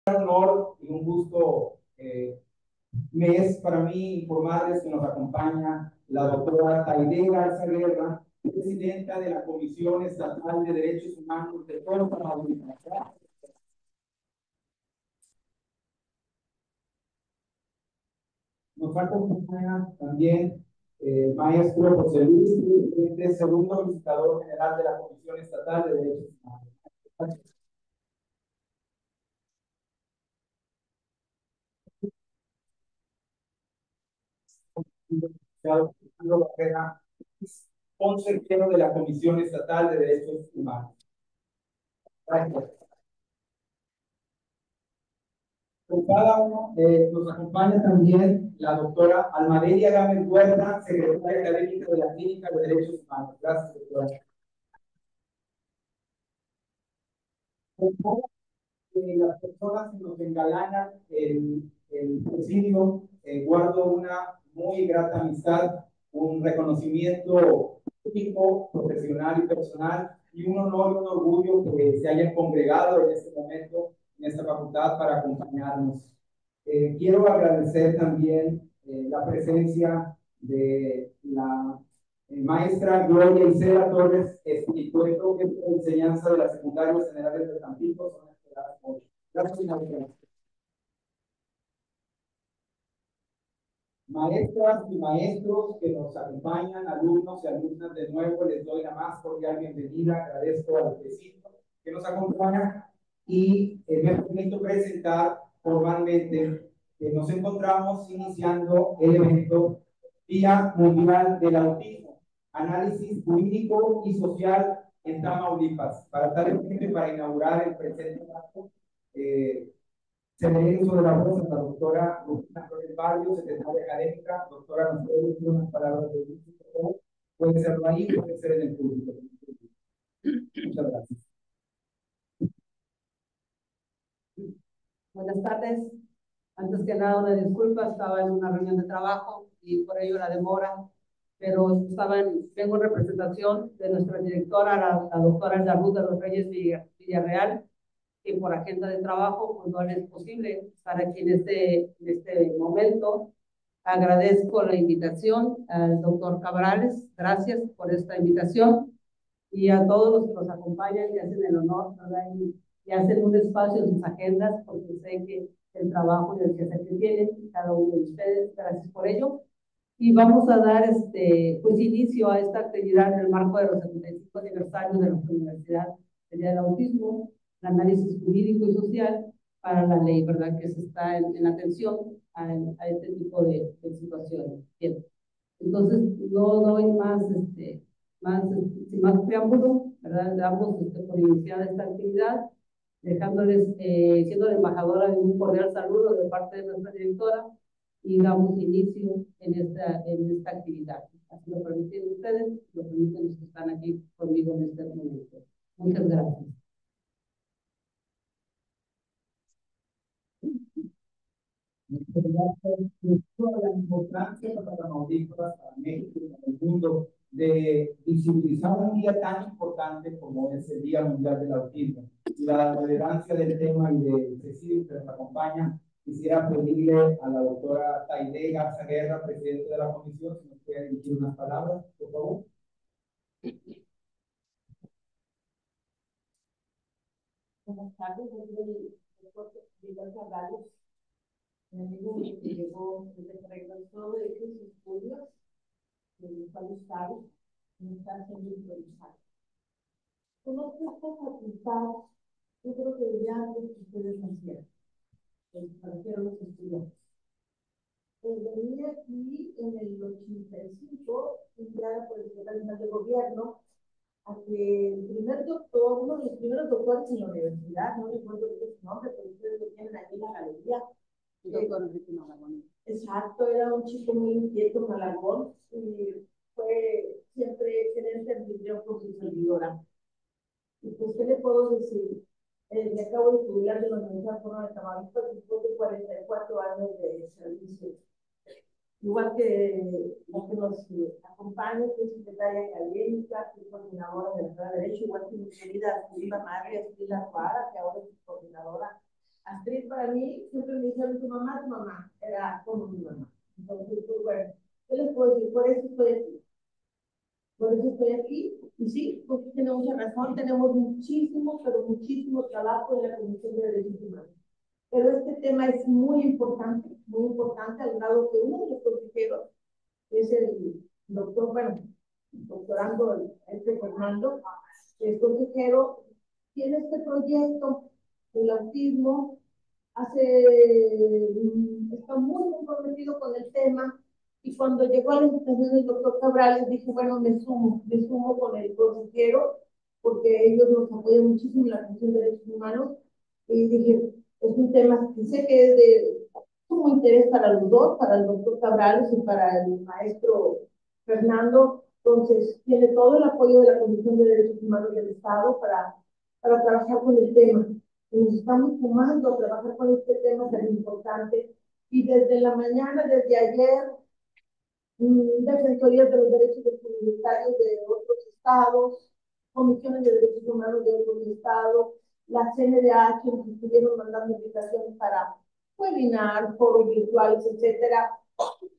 honor y un gusto me es para mí informarles que nos acompaña la doctora Taide Garza Guerra, presidenta de la Comisión Estatal de Derechos Humanos de toda Tamaulipas. Nos acompaña también el maestro José Luis, presidente, segundo visitador general de la Comisión Estatal de Derechos Humanos. Barrera, consejero de la Comisión Estatal de Derechos Humanos. Gracias. Con cada uno nos acompaña también la doctora Almadelia Gámez Huerta, secretaria académica de la Clínica de Derechos Humanos. Gracias, doctora. Las personas que nos engalanan el presidio, guardo una muy grata amistad, un reconocimiento público, profesional y personal, y un honor y un orgullo que se hayan congregado en este momento, en esta facultad, para acompañarnos. Quiero agradecer también la presencia de la maestra Gloria Isela Torres Espiritueto, que es de enseñanza de las secundarias generales de Tampico. Son esperadas hoy. Gracias, maestra. Maestras y maestros que nos acompañan, alumnos y alumnas, de nuevo les doy la más cordial bienvenida. Agradezco al vecino que nos acompaña y me permito presentar formalmente que nos encontramos iniciando el evento Día Mundial del Autismo, análisis jurídico y social en Tamaulipas. Para tal efecto y para inaugurar el presente acto, se le hizo de la voz a la doctora Lucina Flores Barrio, secretaria académica. Doctora, ¿nos puede decir unas palabras de inicio? Puede serlo ahí, puede ser en el público. Muchas gracias. Buenas tardes. Antes que nada, una disculpa, estaba en una reunión de trabajo y por ello la demora, pero vengo en representación de nuestra directora, la doctora Ruth de los Reyes Villarreal, que por agenda de trabajo pues no es posible estar aquí en este momento. Agradezco la invitación al doctor Cabrales, gracias por esta invitación, y a todos los que nos acompañan y hacen el honor, ¿verdad? Y hacen un espacio en sus agendas, porque sé que el trabajo y el que se tienen cada uno de ustedes, gracias por ello. Y vamos a dar pues inicio a esta actividad en el marco de los 75 aniversarios de nuestra universidad del Día del Autismo, el análisis jurídico y social para la ley, ¿verdad? Que se está en atención a este tipo de situaciones. Bien. Entonces, no doy sin más preámbulo, ¿verdad? Damos por iniciada esta actividad, dejándoles, siendo la embajadora de un cordial saludo de parte de nuestra directora, y damos inicio en esta actividad. Así lo permiten ustedes, lo permiten los que están aquí conmigo en este momento. Muchas gracias. Toda la importancia para Tamaulipas, para México y para el mundo de visibilizar un día tan importante como es el Día Mundial del Autismo. Y la relevancia del tema y de Cecilio que nos acompaña, quisiera pedirle a la doctora Taide Garza Guerra, presidente de la comisión, si nos puede dirigir unas palabras, por favor. Buenas tardes, yo soy el doctor Miguel Cabrales. Mi amigo me llegó desde regresó de sus estudios, de los estado, me está haciendo improvisar. Conozco esta facultad, yo creo que ya antes que ustedes nacieron, parecieron los estudiantes. Venía aquí en el 85, enviada por el secretario de Gobierno, a que el primer doctor, uno de los primeros doctores en la universidad, no recuerdo su nombre, pero ustedes lo tienen aquí en la galería. El doctor Enrique Malagón. Exacto, era un chico muy inquieto, Malagón, y fue siempre excelente anfitrión con su servidora. Y pues, ¿qué le puedo decir? Me acabo de jubilar de la Universidad Autónoma de Tamaulipas después de 44 años de servicio. Igual que la que nos acompaña, que es secretaria académica, que es coordinadora de la Escuela de Derecho, igual que mi querida Silva María, Silva Ruara, que ahora es coordinadora Astrid para mí siempre me dijeron tu mamá, era como mi mamá. Entonces, pues bueno, ¿qué les puedo decir? Por eso estoy aquí. Por eso estoy aquí. Y sí, pues tiene mucha razón, tenemos muchísimo, pero muchísimo trabajo en la Comisión de Derechos Humanos. Pero este tema es muy importante, al grado que uno de los consejeros es el doctor, bueno, doctorando Fernando, el consejero, tiene este proyecto del autismo, está muy comprometido con el tema, y cuando llegó a la invitación del doctor Cabrales, dije, bueno, me sumo con el consejero, porque ellos nos apoyan muchísimo en la Comisión de Derechos Humanos, y dije, es un tema que sé que es de sumo interés para los dos, para el doctor Cabrales y para el maestro Fernando. Entonces, tiene todo el apoyo de la Comisión de Derechos Humanos del Estado para trabajar con el tema. Y nos estamos sumando a trabajar con este tema tan importante. Y desde la mañana, desde ayer, defensorías de los derechos de los comunitarios de otros estados, comisiones de derechos humanos de otros estados, la CNDH nos estuvieron mandando invitaciones para webinar, foros virtuales, etcétera.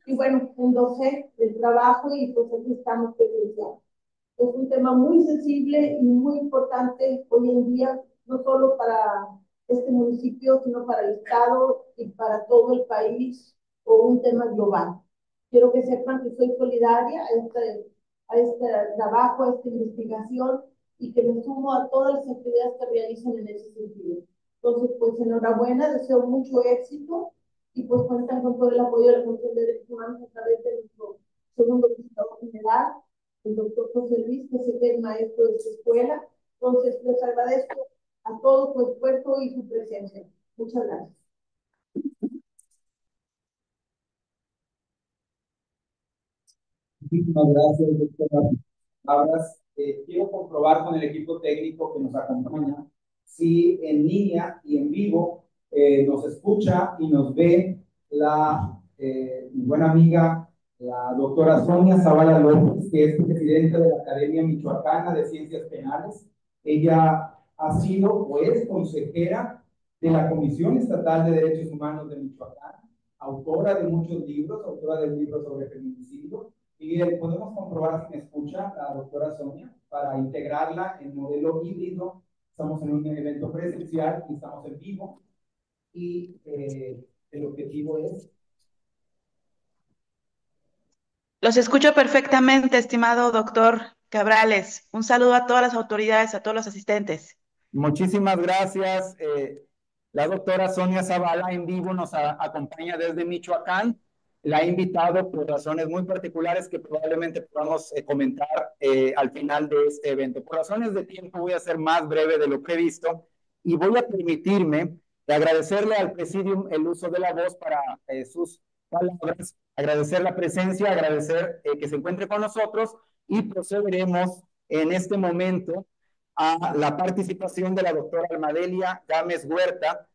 Y bueno, endosé el trabajo y pues aquí estamos presenciando. Es un tema muy sensible y muy importante hoy en día, no solo para este municipio, sino para el Estado y para todo el país, o un tema global. Quiero que sepan que soy solidaria a este trabajo, a esta investigación, y que me sumo a todas las actividades que realizan en ese sentido. Entonces, pues enhorabuena, deseo mucho éxito, y pues cuentan con todo el apoyo de la Comisión de Derechos Humanos a través de nuestro segundo visitador general, el doctor José Luis, que sé que es maestro de su escuela. Entonces, les agradezco a todo su esfuerzo y su presencia. Muchas gracias. Muchísimas gracias, doctora. Palabras. Quiero comprobar con el equipo técnico que nos acompaña si en línea y en vivo nos escucha y nos ve mi buena amiga, la doctora Sonia Zavala López, que es presidenta de la Academia Michoacana de Ciencias Penales. Ella ha sido o es consejera de la Comisión Estatal de Derechos Humanos de Michoacán, autora de muchos libros, autora del libro sobre feminicidio. Y podemos comprobar si me escucha la doctora Sonia para integrarla en modelo híbrido. Estamos en un evento presencial y estamos en vivo. Y el objetivo es... Los escucho perfectamente, estimado doctor Cabrales. Un saludo a todas las autoridades, a todos los asistentes. Muchísimas gracias. La doctora Sonia Zavala en vivo nos acompaña desde Michoacán. La ha invitado por razones muy particulares que probablemente podamos comentar al final de este evento. Por razones de tiempo voy a ser más breve de lo previsto y voy a permitirme agradecerle al Presidium el uso de la voz para sus palabras, agradecer la presencia, agradecer que se encuentre con nosotros, y procederemos en este momento a la participación de la doctora Almadelia Gámez Huerta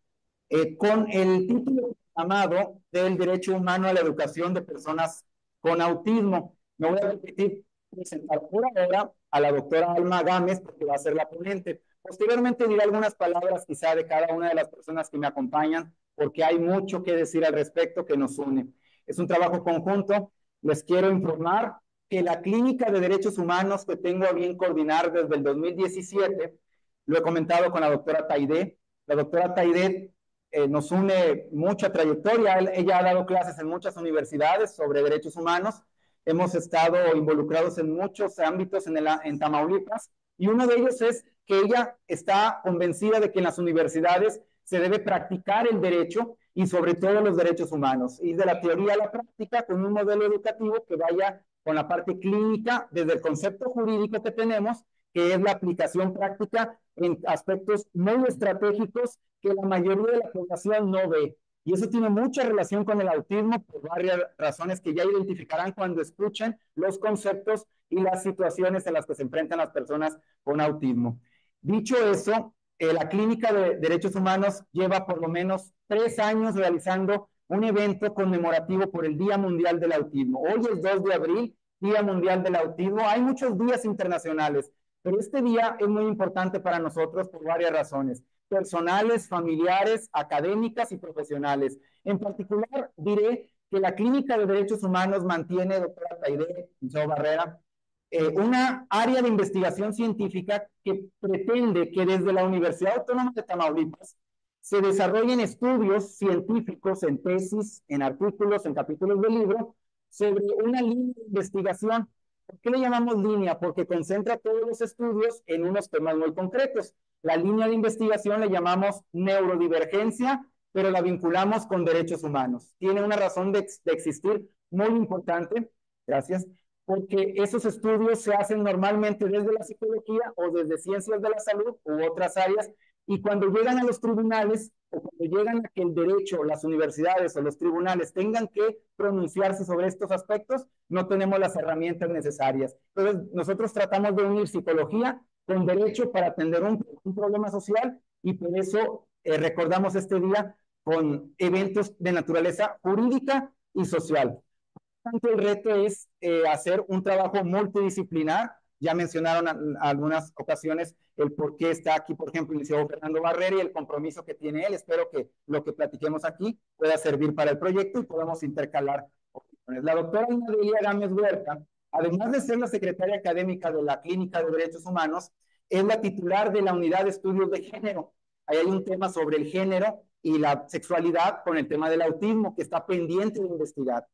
con el título llamado del derecho humano a la educación de personas con autismo. Me voy a repetir, presentar por ahora a la doctora Alma Gámez, porque va a ser la ponente. Posteriormente diré algunas palabras quizá de cada una de las personas que me acompañan, porque hay mucho que decir al respecto que nos une. Es un trabajo conjunto. Les quiero informar que la Clínica de Derechos Humanos que tengo a bien coordinar desde el 2017, lo he comentado con la doctora Taidé. La doctora Taidé nos une mucha trayectoria. Ella ha dado clases en muchas universidades sobre derechos humanos. Hemos estado involucrados en muchos ámbitos en Tamaulipas, y uno de ellos es que ella está convencida de que en las universidades se debe practicar el derecho y sobre todo los derechos humanos, y de la teoría a la práctica con un modelo educativo que vaya con la parte clínica desde el concepto jurídico que tenemos, que es la aplicación práctica en aspectos muy estratégicos que la mayoría de la población no ve. Y eso tiene mucha relación con el autismo por varias razones que ya identificarán cuando escuchen los conceptos y las situaciones en las que se enfrentan las personas con autismo. Dicho eso, la Clínica de Derechos Humanos lleva por lo menos 3 años realizando un evento conmemorativo por el Día Mundial del Autismo. Hoy es 2 de abril, Día Mundial del Autismo. Hay muchos días internacionales, pero este día es muy importante para nosotros por varias razones. personales, familiares, académicas y profesionales. En particular, diré que la Clínica de Derechos Humanos mantiene, doctora Taide Barrera, una área de investigación científica que pretende que desde la Universidad Autónoma de Tamaulipas se desarrollen estudios científicos en tesis, en artículos, en capítulos de libro, sobre una línea de investigación. ¿Por qué le llamamos línea? Porque concentra todos los estudios en unos temas muy concretos. La línea de investigación le llamamos neurodivergencia, pero la vinculamos con derechos humanos. Tiene una razón de existir muy importante, gracias, porque esos estudios se hacen normalmente desde la psicología o desde ciencias de la salud u otras áreas, y cuando llegan a los tribunales o cuando llegan a que el derecho, las universidades o los tribunales tengan que pronunciarse sobre estos aspectos, no tenemos las herramientas necesarias. Entonces, nosotros tratamos de unir psicología con derecho para atender un problema social, y por eso recordamos este día con eventos de naturaleza jurídica y social. El reto es hacer un trabajo multidisciplinar. Ya mencionaron algunas ocasiones el por qué está aquí, por ejemplo, el licenciado Fernando Barrera y el compromiso que tiene él. Espero que lo que platiquemos aquí pueda servir para el proyecto y podamos intercalar opiniones. La doctora Delia Gámez Huerta, además de ser la secretaria académica de la Clínica de Derechos Humanos, es la titular de la Unidad de Estudios de Género. Ahí hay un tema sobre el género y la sexualidad con el tema del autismo que está pendiente de investigar.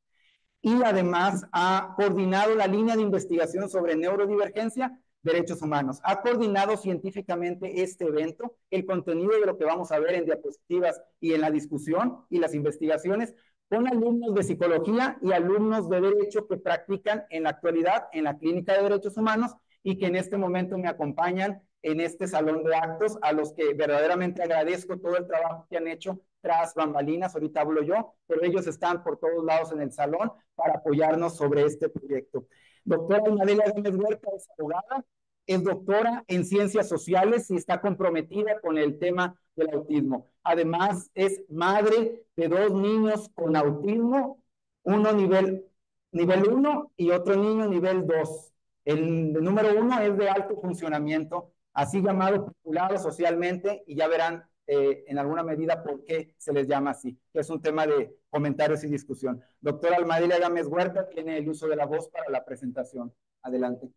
Y además ha coordinado la línea de investigación sobre neurodivergencia, derechos humanos. Ha coordinado científicamente este evento, el contenido de lo que vamos a ver en diapositivas y en la discusión y las investigaciones, con alumnos de psicología y alumnos de derecho que practican en la actualidad en la Clínica de Derechos Humanos y que en este momento me acompañan en este salón de actos, a los que verdaderamente agradezco todo el trabajo que han hecho tras bambalinas. Ahorita hablo yo, pero ellos están por todos lados en el salón para apoyarnos sobre este proyecto. Doctora Madelia Gómez Huerta es abogada, es doctora en ciencias sociales y está comprometida con el tema del autismo. Además, es madre de 2 niños con autismo, uno nivel 1 y otro niño nivel 2. El número 1 es de alto funcionamiento, así llamado, populado socialmente, y ya verán en alguna medida por qué se les llama así, que es un tema de comentarios y discusión. Doctora Almadelia Gámez Huerta tiene el uso de la voz para la presentación. Adelante.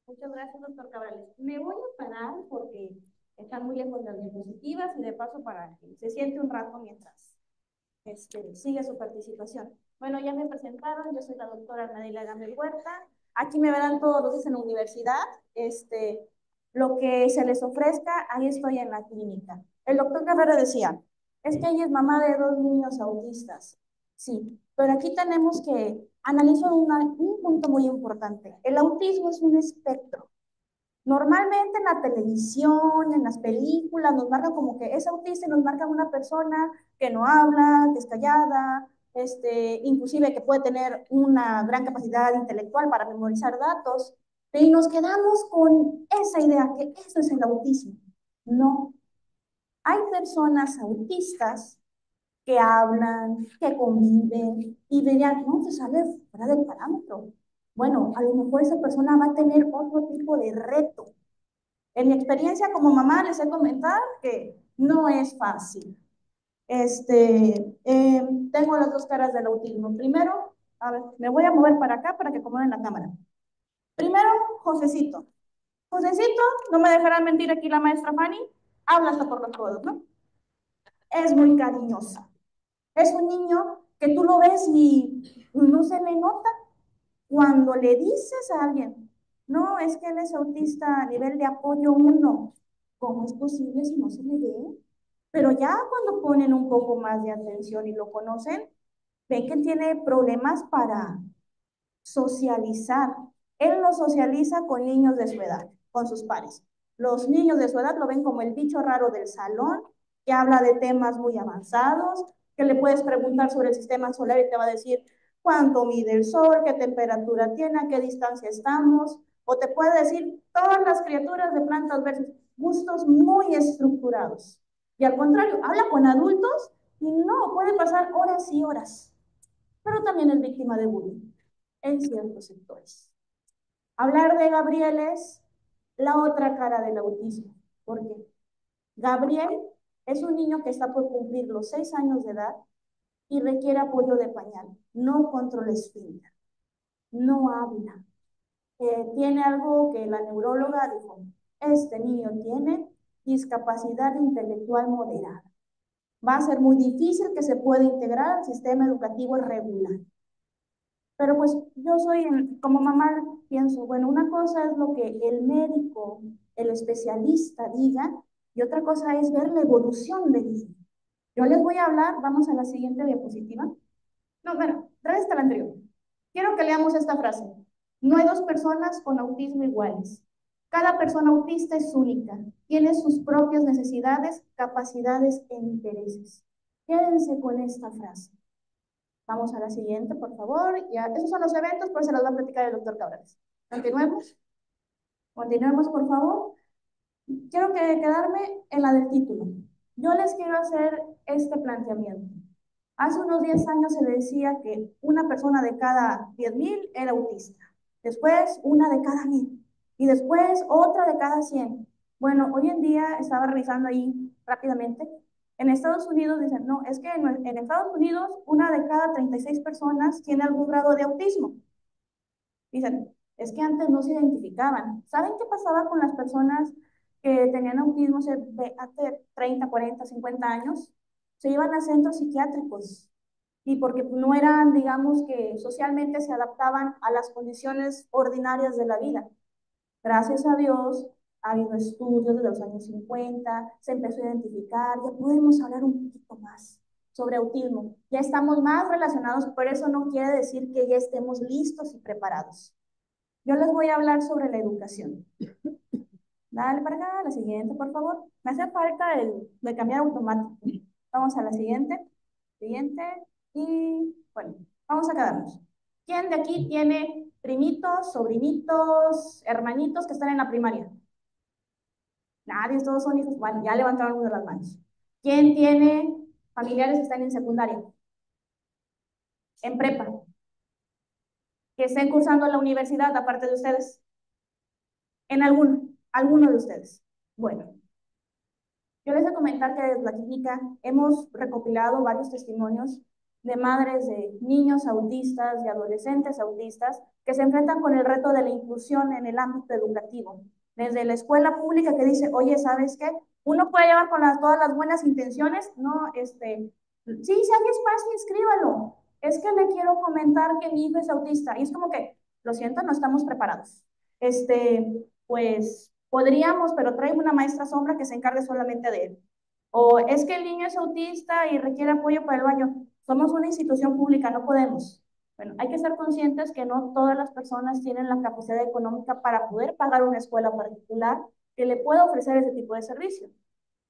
Muchas gracias, doctor Cabrales. Me voy a parar porque están muy lejos las diapositivas y de paso para que se siente un rato mientras sigue su participación. Bueno, ya me presentaron, yo soy la doctora Almadelia Gámez Huerta. Aquí me verán todos los días en la universidad. Lo que se les ofrezca, ahí estoy en la clínica. El doctor Cabrera decía, es que ella es mamá de 2 niños autistas. Sí, pero aquí tenemos que analizar un punto muy importante. El autismo es un espectro. Normalmente en la televisión, en las películas, nos marcan como que es autista y nos marcan una persona que no habla, que es callada, inclusive que puede tener una gran capacidad intelectual para memorizar datos, y nos quedamos con esa idea que eso es el autismo. No. Hay personas autistas que hablan, que conviven y dirían, no, se sale fuera del parámetro. Bueno, a lo mejor esa persona va a tener otro tipo de reto. En mi experiencia como mamá les he comentado que no es fácil. Tengo las 2 caras del autismo. Primero, a ver, me voy a mover para acá para que acomoden la cámara. Primero, Josecito. Josecito, no me dejará mentir aquí la maestra Fanny, habla hasta por los codos, ¿no? Es muy cariñosa. Es un niño que tú lo ves y no se le nota. Cuando le dices a alguien, no, es que él es autista a nivel de apoyo 1, ¿cómo es posible si no se le ve? Pero ya cuando ponen un poco más de atención y lo conocen, ven que tiene problemas para socializar. Él no socializa con niños de su edad, con sus pares. Los niños de su edad lo ven como el bicho raro del salón, que habla de temas muy avanzados, que le puedes preguntar sobre el sistema solar y te va a decir cuánto mide el sol, qué temperatura tiene, a qué distancia estamos, o te puede decir todas las criaturas de plantas verdes, gustos muy estructurados. Y al contrario, habla con adultos y no, puede pasar horas y horas. Pero también es víctima de bullying en ciertos sectores. Hablar de Gabrieles la otra cara del autismo. Porque Gabriel es un niño que está por cumplir los 6 años de edad y requiere apoyo de pañal. No controla esfínter, no habla. Tiene algo que la neuróloga dijo, este niño tiene discapacidad intelectual moderada. Va a ser muy difícil que se pueda integrar al sistema educativo regular. Pero pues yo soy, como mamá, pienso, bueno, una cosa es lo que el médico, el especialista diga, y otra cosa es ver la evolución del niño. Yo les voy a hablar, vamos a la siguiente diapositiva. No, bueno, resta la anterior. Quiero que leamos esta frase. No hay dos personas con autismo iguales. Cada persona autista es única, tiene sus propias necesidades, capacidades e intereses. Quédense con esta frase. Vamos a la siguiente, por favor. Ya, esos son los eventos, pues se los va a platicar el doctor Cabrales. Continuemos. Continuemos, por favor. Quiero quedarme en la del título. Yo les quiero hacer este planteamiento. Hace unos 10 años se decía que una persona de cada 10,000 era autista. Después, una de cada 1,000. Y después, otra de cada 100. Bueno, hoy en día estaba revisando ahí rápidamente. En Estados Unidos dicen, no, es que en Estados Unidos una de cada 36 personas tiene algún grado de autismo. Dicen, es que antes no se identificaban. ¿Saben qué pasaba con las personas que tenían autismo hace 30, 40, 50 años? Se iban a centros psiquiátricos y porque no eran, digamos, que socialmente se adaptaban a las condiciones ordinarias de la vida. Gracias a Dios, ha habido estudios desde los años 50, se empezó a identificar, ya podemos hablar un poquito más sobre autismo. Ya estamos más relacionados, pero eso no quiere decir que ya estemos listos y preparados. Yo les voy a hablar sobre la educación. Dale para acá, la siguiente, por favor. Me hace falta el de cambiar automático. Vamos a la siguiente. Siguiente. Y bueno, vamos a quedarnos. ¿Quién de aquí tiene primitos, sobrinitos, hermanitos que están en la primaria? Nadie, todos son hijos. Bueno, ya levantaron una de las manos. ¿Quién tiene familiares que están en secundaria? En prepa. Que estén cursando la universidad aparte de ustedes. En alguno de ustedes. Bueno, yo les voy a comentar que desde la clínica hemos recopilado varios testimonios de madres de niños autistas y adolescentes autistas que se enfrentan con el reto de la inclusión en el ámbito educativo. Desde la escuela pública que dice, oye, ¿sabes qué? Uno puede llevar con todas las buenas intenciones, no, sí, si hay espacio, inscríbalo. Es que le quiero comentar que mi hijo es autista. Y es como que, lo siento, no estamos preparados. Pues podríamos, pero traigo una maestra sombra que se encargue solamente de él. O es que el niño es autista y requiere apoyo para el baño. Somos una institución pública, no podemos. Bueno, hay que ser conscientes que no todas las personas tienen la capacidad económica para poder pagar una escuela particular que le pueda ofrecer ese tipo de servicio.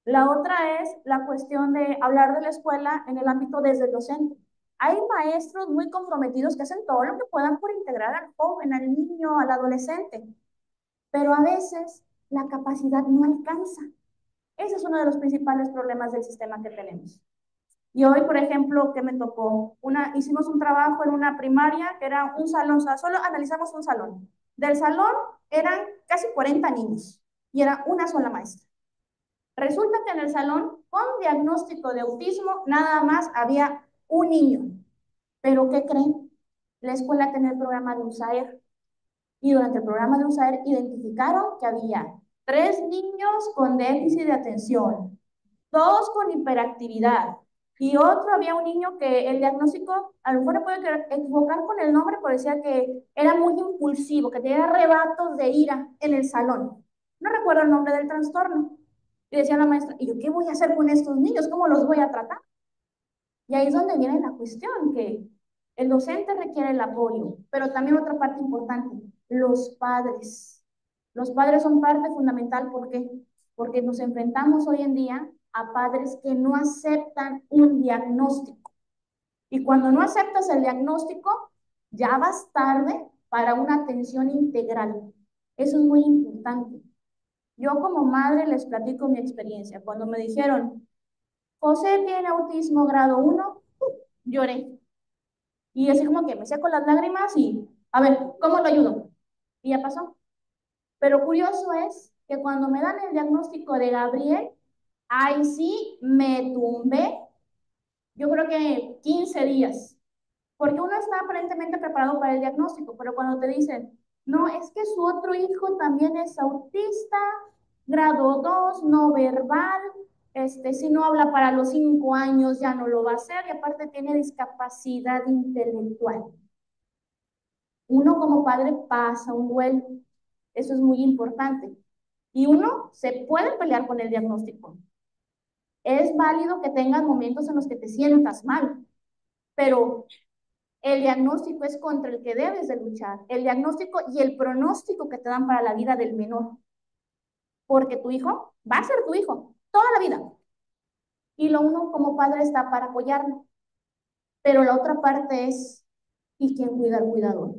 La otra es la cuestión de hablar de la escuela en el ámbito desde el docente. Hay maestros muy comprometidos que hacen todo lo que puedan por integrar al joven, al niño, al adolescente, pero a veces la capacidad no alcanza. Ese es uno de los principales problemas del sistema que tenemos. Y hoy, por ejemplo, que me tocó, hicimos un trabajo en una primaria que era un salón, o sea, solo analizamos un salón. Del salón eran casi 40 niños y era una sola maestra. Resulta que en el salón, con diagnóstico de autismo, nada más había un niño. ¿Pero qué creen? La escuela tenía el programa de USAER. Y durante el programa de USAER identificaron que había 3 niños con déficit de atención, 2 con hiperactividad, y había un niño que el diagnóstico, a lo mejor le puede equivocar con el nombre, pero decía que era muy impulsivo, que tenía arrebatos de ira en el salón. No recuerdo el nombre del trastorno. Y decía la maestra, ¿y yo qué voy a hacer con estos niños? ¿Cómo los voy a tratar? Y ahí es donde viene la cuestión, que el docente requiere el apoyo, pero también otra parte importante, los padres. Los padres son parte fundamental, ¿por qué? Porque nos enfrentamos hoy en día a padres que no aceptan un diagnóstico. Y cuando no aceptas el diagnóstico, ya vas tarde para una atención integral. Eso es muy importante. Yo como madre les platico mi experiencia. Cuando me dijeron, José tiene autismo grado 1, lloré. Y así como que me seco las lágrimas y, a ver, ¿cómo lo ayudo? Y ya pasó. Pero curioso es que cuando me dan el diagnóstico de Gabriel, ahí sí me tumbé, yo creo que 15 días, porque uno está aparentemente preparado para el diagnóstico, pero cuando te dicen, no, es que su otro hijo también es autista, grado 2 no verbal, si no habla para los 5 años ya no lo va a hacer, y aparte tiene discapacidad intelectual. Uno como padre pasa un duelo, eso es muy importante. Y uno se puede pelear con el diagnóstico. Es válido que tengas momentos en los que te sientas mal, pero el diagnóstico es contra el que debes de luchar. El diagnóstico y el pronóstico que te dan para la vida del menor. Porque tu hijo va a ser tu hijo toda la vida. Y lo uno como padre está para apoyarlo. Pero la otra parte es, ¿y quién cuida al cuidador?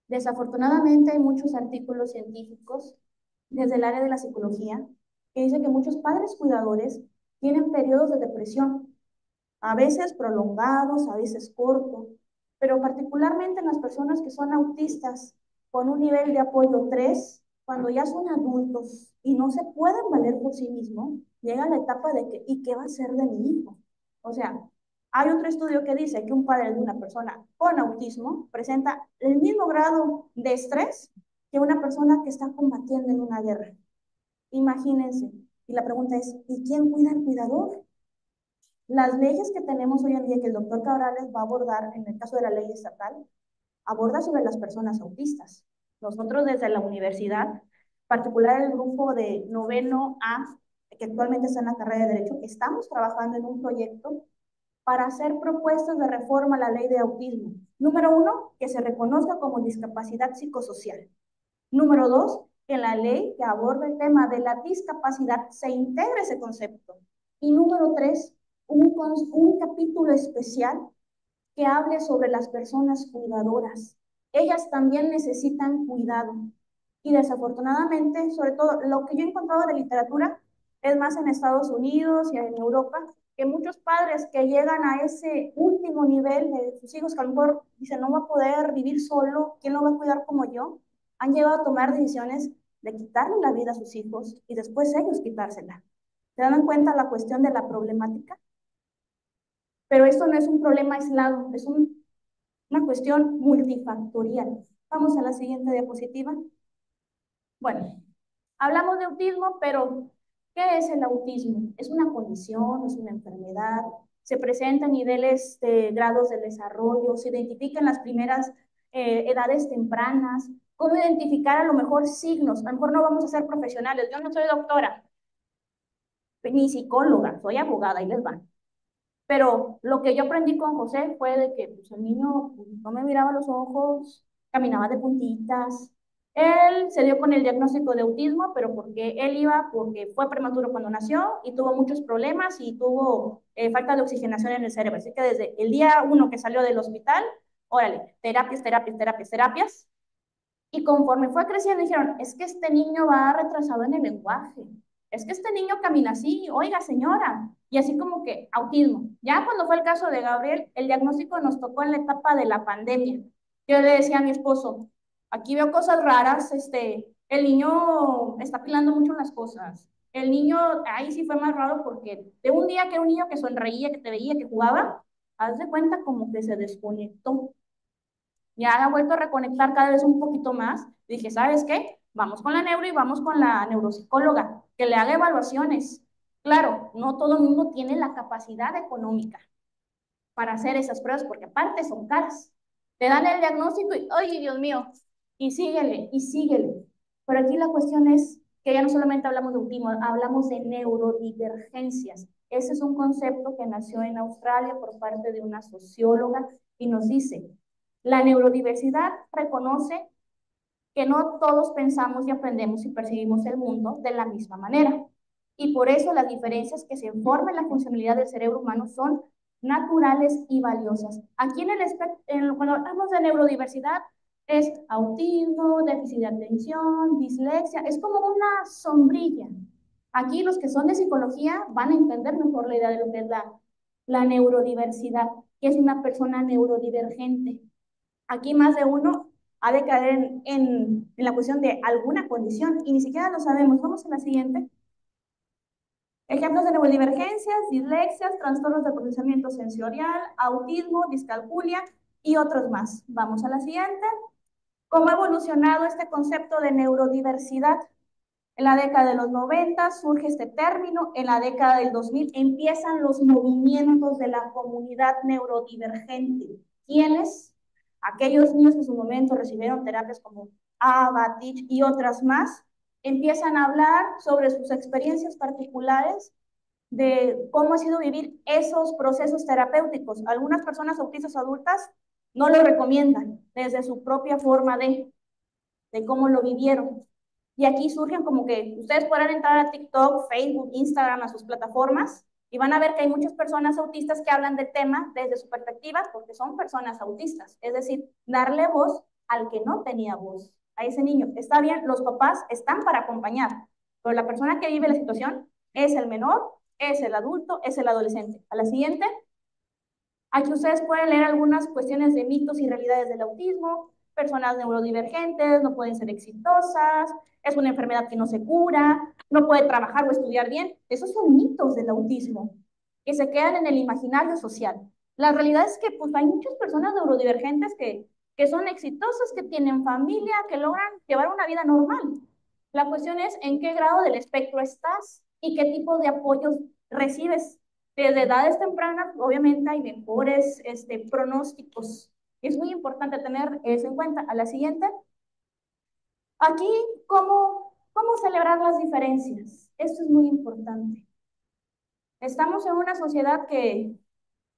Desafortunadamente hay muchos artículos científicos desde el área de la psicología que dicen que muchos padres cuidadores tienen periodos de depresión, a veces prolongados, a veces cortos, pero particularmente en las personas que son autistas con un nivel de apoyo 3, cuando ya son adultos y no se pueden valer por sí mismos, llega la etapa de que, ¿y qué va a ser de mi hijo? O sea, hay otro estudio que dice que un padre de una persona con autismo presenta el mismo grado de estrés que una persona que está combatiendo en una guerra. Imagínense. Y la pregunta es, ¿y quién cuida al cuidador? Las leyes que tenemos hoy en día, que el doctor Cabrales va a abordar en el caso de la ley estatal, aborda sobre las personas autistas. Nosotros desde la universidad, particular el grupo de noveno A, que actualmente está en la carrera de Derecho, estamos trabajando en un proyecto para hacer propuestas de reforma a la ley de autismo. Número 1, que se reconozca como discapacidad psicosocial. Número 2, que en la ley que aborda el tema de la discapacidad se integre ese concepto. Y número 3, un capítulo especial que hable sobre las personas cuidadoras. Ellas también necesitan cuidado. Y desafortunadamente, sobre todo, lo que yo he encontrado de literatura es más en Estados Unidos y en Europa, que muchos padres que llegan a ese último nivel de sus hijos, que a lo mejor dicen, no va a poder vivir solo, ¿quién lo va a cuidar como yo? Han llegado a tomar decisiones de quitarle la vida a sus hijos y después ellos quitársela. ¿Se dan cuenta la cuestión de la problemática? Pero esto no es un problema aislado, es una cuestión multifactorial. Vamos a la siguiente diapositiva. Bueno, hablamos de autismo, pero ¿qué es el autismo? ¿Es una condición? ¿Es una enfermedad? ¿Se presenta a niveles de grados de desarrollo? ¿Se identifican las primeras edades tempranas? ¿Cómo identificar a lo mejor signos? A lo mejor no vamos a ser profesionales. Yo no soy doctora, ni psicóloga, soy abogada y les va. Pero lo que yo aprendí con José fue de que pues, el niño pues, no me miraba los ojos, caminaba de puntitas. Él se dio con el diagnóstico de autismo, pero porque fue prematuro cuando nació y tuvo muchos problemas y tuvo falta de oxigenación en el cerebro. Así que desde el día 1 que salió del hospital, órale, terapias, terapias, terapias, terapias. Y conforme fue creciendo, dijeron, es que este niño va retrasado en el lenguaje, es que este niño camina así, oiga señora, y así como que autismo. Ya cuando fue el caso de Gabriel, el diagnóstico nos tocó en la etapa de la pandemia. Yo le decía a mi esposo, aquí veo cosas raras, el niño está pilando mucho las cosas. El niño, ahí sí fue más raro porque de un día que era un niño que sonreía, que te veía, que jugaba, haz de cuenta como que se desconectó. Ya ha vuelto a reconectar cada vez un poquito más. Dije, ¿sabes qué? Vamos con la neuro y vamos con la neuropsicóloga, que le haga evaluaciones. Claro, no todo el mundo tiene la capacidad económica para hacer esas pruebas, porque aparte son caras. Te dan el diagnóstico y, oye, Dios mío, y síguele, y síguele. Pero aquí la cuestión es que ya no solamente hablamos de autismo, hablamos de neurodivergencias. Ese es un concepto que nació en Australia por parte de una socióloga y nos dice, la neurodiversidad reconoce que no todos pensamos y aprendemos y percibimos el mundo de la misma manera. Y por eso las diferencias que se forman en la funcionalidad del cerebro humano son naturales y valiosas. Aquí cuando hablamos de neurodiversidad, es autismo, déficit de atención, dislexia, es como una sombrilla. Aquí los que son de psicología van a entender mejor la idea de lo que es la neurodiversidad, que es una persona neurodivergente. Aquí más de uno ha de caer en la cuestión de alguna condición y ni siquiera lo sabemos. Vamos a la siguiente. Ejemplos de neurodivergencias, dislexias, trastornos de procesamiento sensorial, autismo, discalculia y otros más. Vamos a la siguiente. ¿Cómo ha evolucionado este concepto de neurodiversidad? En la década de los 90 surge este término, en la década del 2000 empiezan los movimientos de la comunidad neurodivergente. ¿Quiénes? Aquellos niños que en su momento recibieron terapias como ABA, TEACH y otras más, empiezan a hablar sobre sus experiencias particulares de cómo ha sido vivir esos procesos terapéuticos. Algunas personas autistas adultas no lo recomiendan desde su propia forma de cómo lo vivieron. Y aquí surgen como que ustedes podrán entrar a TikTok, Facebook, Instagram, a sus plataformas, y van a ver que hay muchas personas autistas que hablan del tema desde su perspectiva, porque son personas autistas. Es decir, darle voz al que no tenía voz, a ese niño. Está bien, los papás están para acompañar, pero la persona que vive la situación es el menor, es el adulto, es el adolescente. A la siguiente. Aquí ustedes pueden leer algunas cuestiones de mitos y realidades del autismo. Personas neurodivergentes no pueden ser exitosas, es una enfermedad que no se cura, no puede trabajar o estudiar bien. Esos son mitos del autismo que se quedan en el imaginario social. La realidad es que pues, hay muchas personas neurodivergentes que son exitosas, que tienen familia, que logran llevar una vida normal. La cuestión es en qué grado del espectro estás y qué tipo de apoyos recibes. Desde edades tempranas, obviamente, hay mejores pronósticos. Es muy importante tener eso en cuenta. A la siguiente. Aquí, ¿cómo celebrar las diferencias? Esto es muy importante. Estamos en una sociedad que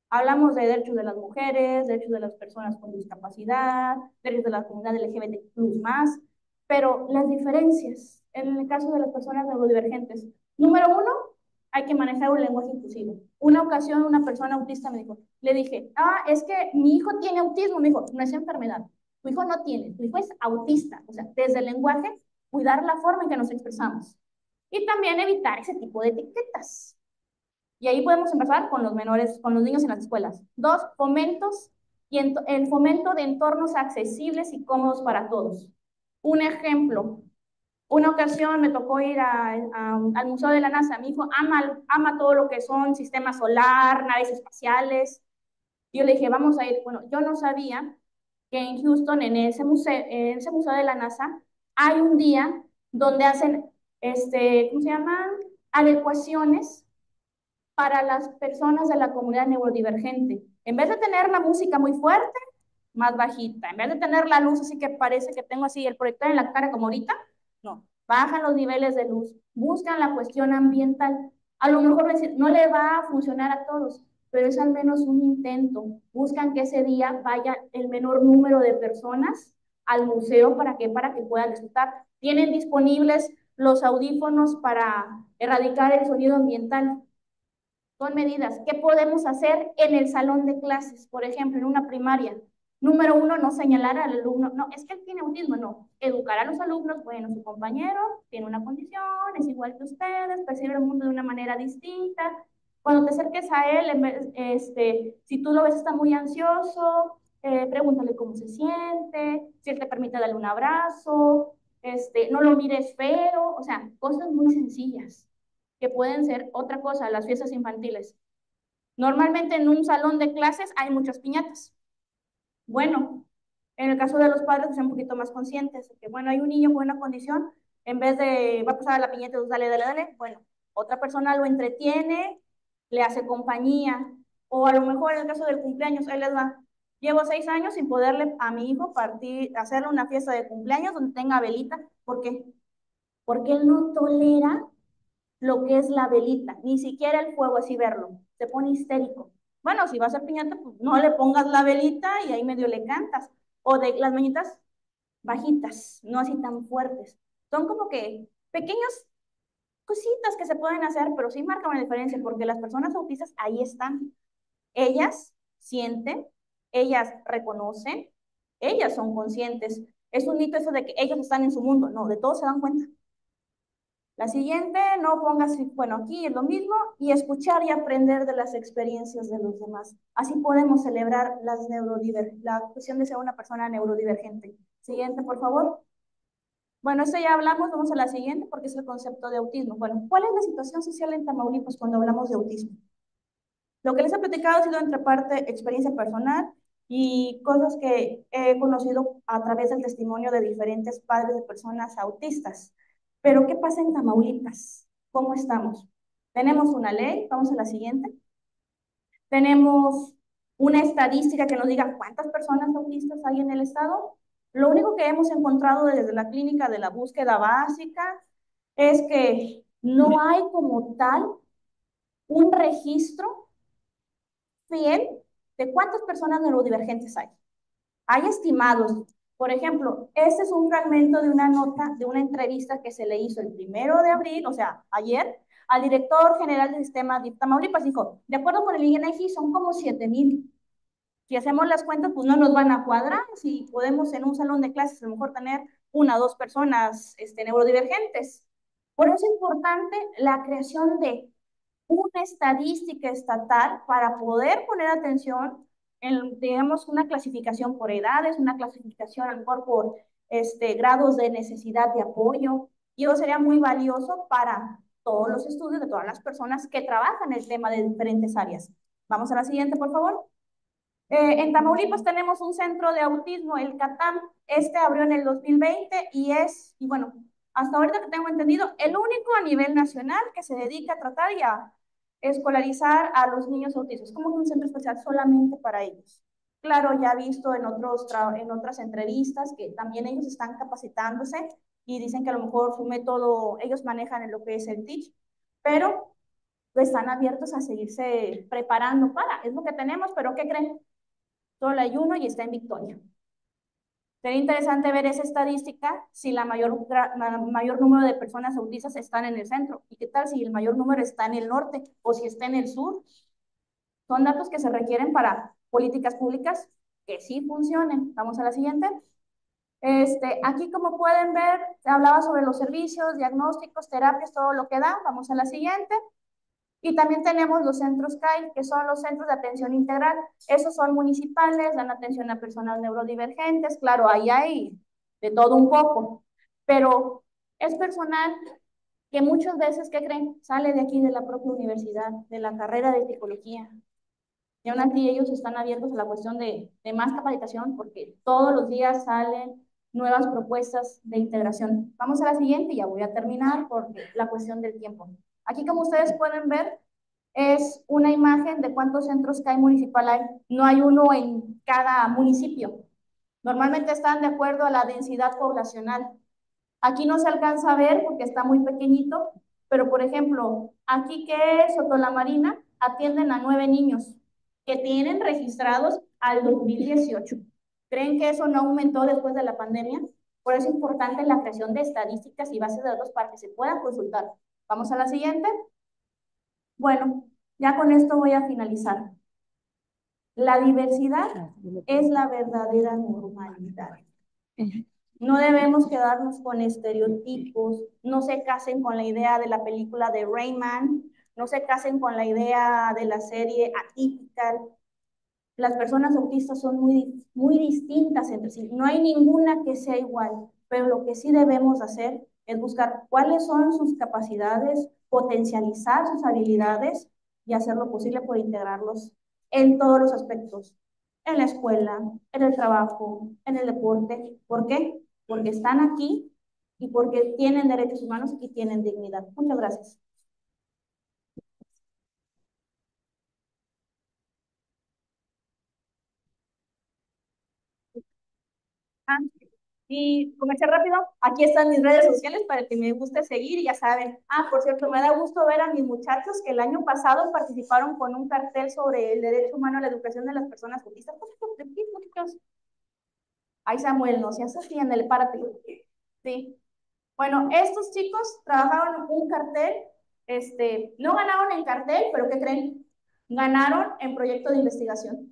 hablamos de derechos de las mujeres, derechos de las personas con discapacidad, derechos de la comunidad LGBT+, pero las diferencias, en el caso de las personas neurodivergentes, número uno, hay que manejar un lenguaje inclusivo. Una ocasión una persona autista me dijo, le dije, es que mi hijo tiene autismo. Me dijo, no es enfermedad, tu hijo no tiene, tu hijo es autista. O sea, desde el lenguaje, cuidar la forma en que nos expresamos. Y también evitar ese tipo de etiquetas. Y ahí podemos empezar con los menores, con los niños en las escuelas. Dos, fomentos y el fomento de entornos accesibles y cómodos para todos. Un ejemplo, una ocasión me tocó ir al Museo de la NASA. Mi hijo ama todo lo que son sistemas solar, naves espaciales. Yo le dije, vamos a ir. Bueno, yo no sabía que en Houston, en ese museo de la NASA, hay un día donde hacen, ¿cómo se llaman? Adecuaciones para las personas de la comunidad neurodivergente. En vez de tener la música muy fuerte, más bajita. En vez de tener la luz así que parece que tengo así el proyector en la cara como ahorita, no. Bajan los niveles de luz, buscan la cuestión ambiental. A lo mejor no le va a funcionar a todos, pero es al menos un intento. Buscan que ese día vaya el menor número de personas al museo para que puedan disfrutar. Tienen disponibles los audífonos para erradicar el sonido ambiental. Son medidas. ¿Qué podemos hacer en el salón de clases? Por ejemplo, en una primaria. Número uno, no señalar al alumno, no, es que él tiene autismo, no. Educar a los alumnos, bueno, su compañero tiene una condición, es igual que ustedes, percibe el mundo de una manera distinta. Cuando te acerques a él, si tú lo ves está muy ansioso, pregúntale cómo se siente, si él te permite darle un abrazo, no lo mires feo, o sea, cosas muy sencillas que pueden ser otra cosa, las fiestas infantiles. Normalmente en un salón de clases hay muchas piñatas. Bueno, en el caso de los padres, que sean un poquito más conscientes, que bueno, hay un niño con una condición, en vez de va a pasar a la piñata, pues dale, bueno, otra persona lo entretiene, le hace compañía, o a lo mejor en el caso del cumpleaños, ahí les va. Llevo 6 años sin poderle a mi hijo hacerle una fiesta de cumpleaños donde tenga velita. ¿Por qué? Porque él no tolera lo que es la velita, ni siquiera el fuego, así verlo, se pone histérico. Bueno, si vas a hacer piñata, pues no le pongas la velita y ahí medio le cantas. O de las mañitas bajitas, no así tan fuertes. Son como que pequeñas cositas que se pueden hacer, pero sí marcan una diferencia, porque las personas autistas ahí están. Ellas sienten, ellas reconocen, ellas son conscientes. Es un mito eso de que ellos están en su mundo, no, de todo se dan cuenta. La siguiente, no pongas, bueno, aquí es lo mismo, y escuchar y aprender de las experiencias de los demás. Así podemos celebrar la cuestión de ser una persona neurodivergente. Siguiente, por favor. Bueno, esto ya hablamos, vamos a la siguiente porque es el concepto de autismo. Bueno, ¿cuál es la situación social en Tamaulipas cuando hablamos de autismo? Lo que les he platicado ha sido entre parte experiencia personal y cosas que he conocido a través del testimonio de diferentes padres de personas autistas. Pero, ¿qué pasa en Tamaulipas? ¿Cómo estamos? Tenemos una ley, vamos a la siguiente. Tenemos una estadística que nos diga cuántas personas autistas hay en el estado. Lo único que hemos encontrado desde la clínica de la búsqueda básica es que no hay como tal un registro fiel de cuántas personas neurodivergentes hay. Hay estimados. Por ejemplo, este es un fragmento de una nota, de una entrevista que se le hizo el 1 de abril, o sea, ayer, al director general del sistema de Tamaulipas. Dijo, de acuerdo con el INEGI, son como 7,000. Si hacemos las cuentas, pues no nos van a cuadrar. Si podemos en un salón de clases a lo mejor tener una o dos personas neurodivergentes. Por eso es importante la creación de una estadística estatal para poder poner atención en, digamos, una clasificación por edades, una clasificación a lo mejor por grados de necesidad de apoyo. Y eso sería muy valioso para todos los estudios de todas las personas que trabajan el tema de diferentes áreas. Vamos a la siguiente, por favor. En Tamaulipas tenemos un centro de autismo, el CATAM. Este abrió en el 2020 y bueno, hasta ahorita que tengo entendido, el único a nivel nacional que se dedica a tratar y a escolarizar a los niños autistas. Es como un centro especial solamente para ellos. Claro, ya he visto en otras entrevistas que también ellos están capacitándose y dicen que a lo mejor su método, ellos manejan en lo que es el TEACH, pero están abiertos a seguirse preparando para, es lo que tenemos, pero ¿qué creen? Solo hay uno y está en Victoria. Sería interesante ver esa estadística si mayor número de personas autistas están en el centro. ¿Y qué tal si el mayor número está en el norte o si está en el sur? Son datos que se requieren para políticas públicas que sí funcionen. Vamos a la siguiente. Aquí, como pueden ver, se hablaba sobre los servicios, diagnósticos, terapias, todo lo que da. Vamos a la siguiente. Y también tenemos los centros CAI, que son los centros de atención integral. Esos son municipales, dan atención a personas neurodivergentes. Claro, ahí hay de todo un poco, pero es personal que muchas veces, ¿qué creen? Sale de aquí de la propia universidad, de la carrera de psicología. Y aún así ellos están abiertos a la cuestión de más capacitación porque todos los días salen nuevas propuestas de integración. Vamos a la siguiente y ya voy a terminar por la cuestión del tiempo. Aquí, como ustedes pueden ver, es una imagen de cuántos centros CAI municipal hay. No hay uno en cada municipio. Normalmente están de acuerdo a la densidad poblacional. Aquí no se alcanza a ver porque está muy pequeñito, pero por ejemplo, aquí que es Soto la Marina, atienden a 9 niños que tienen registrados al 2018. ¿Creen que eso no aumentó después de la pandemia? Por eso es importante la creación de estadísticas y bases de datos para que se puedan consultar. Vamos a la siguiente. Bueno, ya con esto voy a finalizar. La diversidad es la verdadera normalidad. No debemos quedarnos con estereotipos, no se casen con la idea de la película de Rain Man, no se casen con la idea de la serie Atypical. Las personas autistas son muy distintas entre sí, no hay ninguna que sea igual, pero lo que sí debemos hacer es buscar cuáles son sus capacidades, potencializar sus habilidades y hacer lo posible por integrarlos en todos los aspectos, en la escuela, en el trabajo, en el deporte. ¿Por qué? Porque están aquí y porque tienen derechos humanos y tienen dignidad. Muchas gracias. Ah, y comercial rápido, aquí están mis redes sociales para que me guste seguir y ya saben. Ah, por cierto, me da gusto ver a mis muchachos que el año pasado participaron con un cartel sobre el derecho humano a la educación de las personas autistas. Muchachos. Ay, Samuel, no seas así, en el párate. Sí. Bueno, estos chicos trabajaron un cartel, no ganaron el cartel, pero ¿qué creen? Ganaron en proyecto de investigación.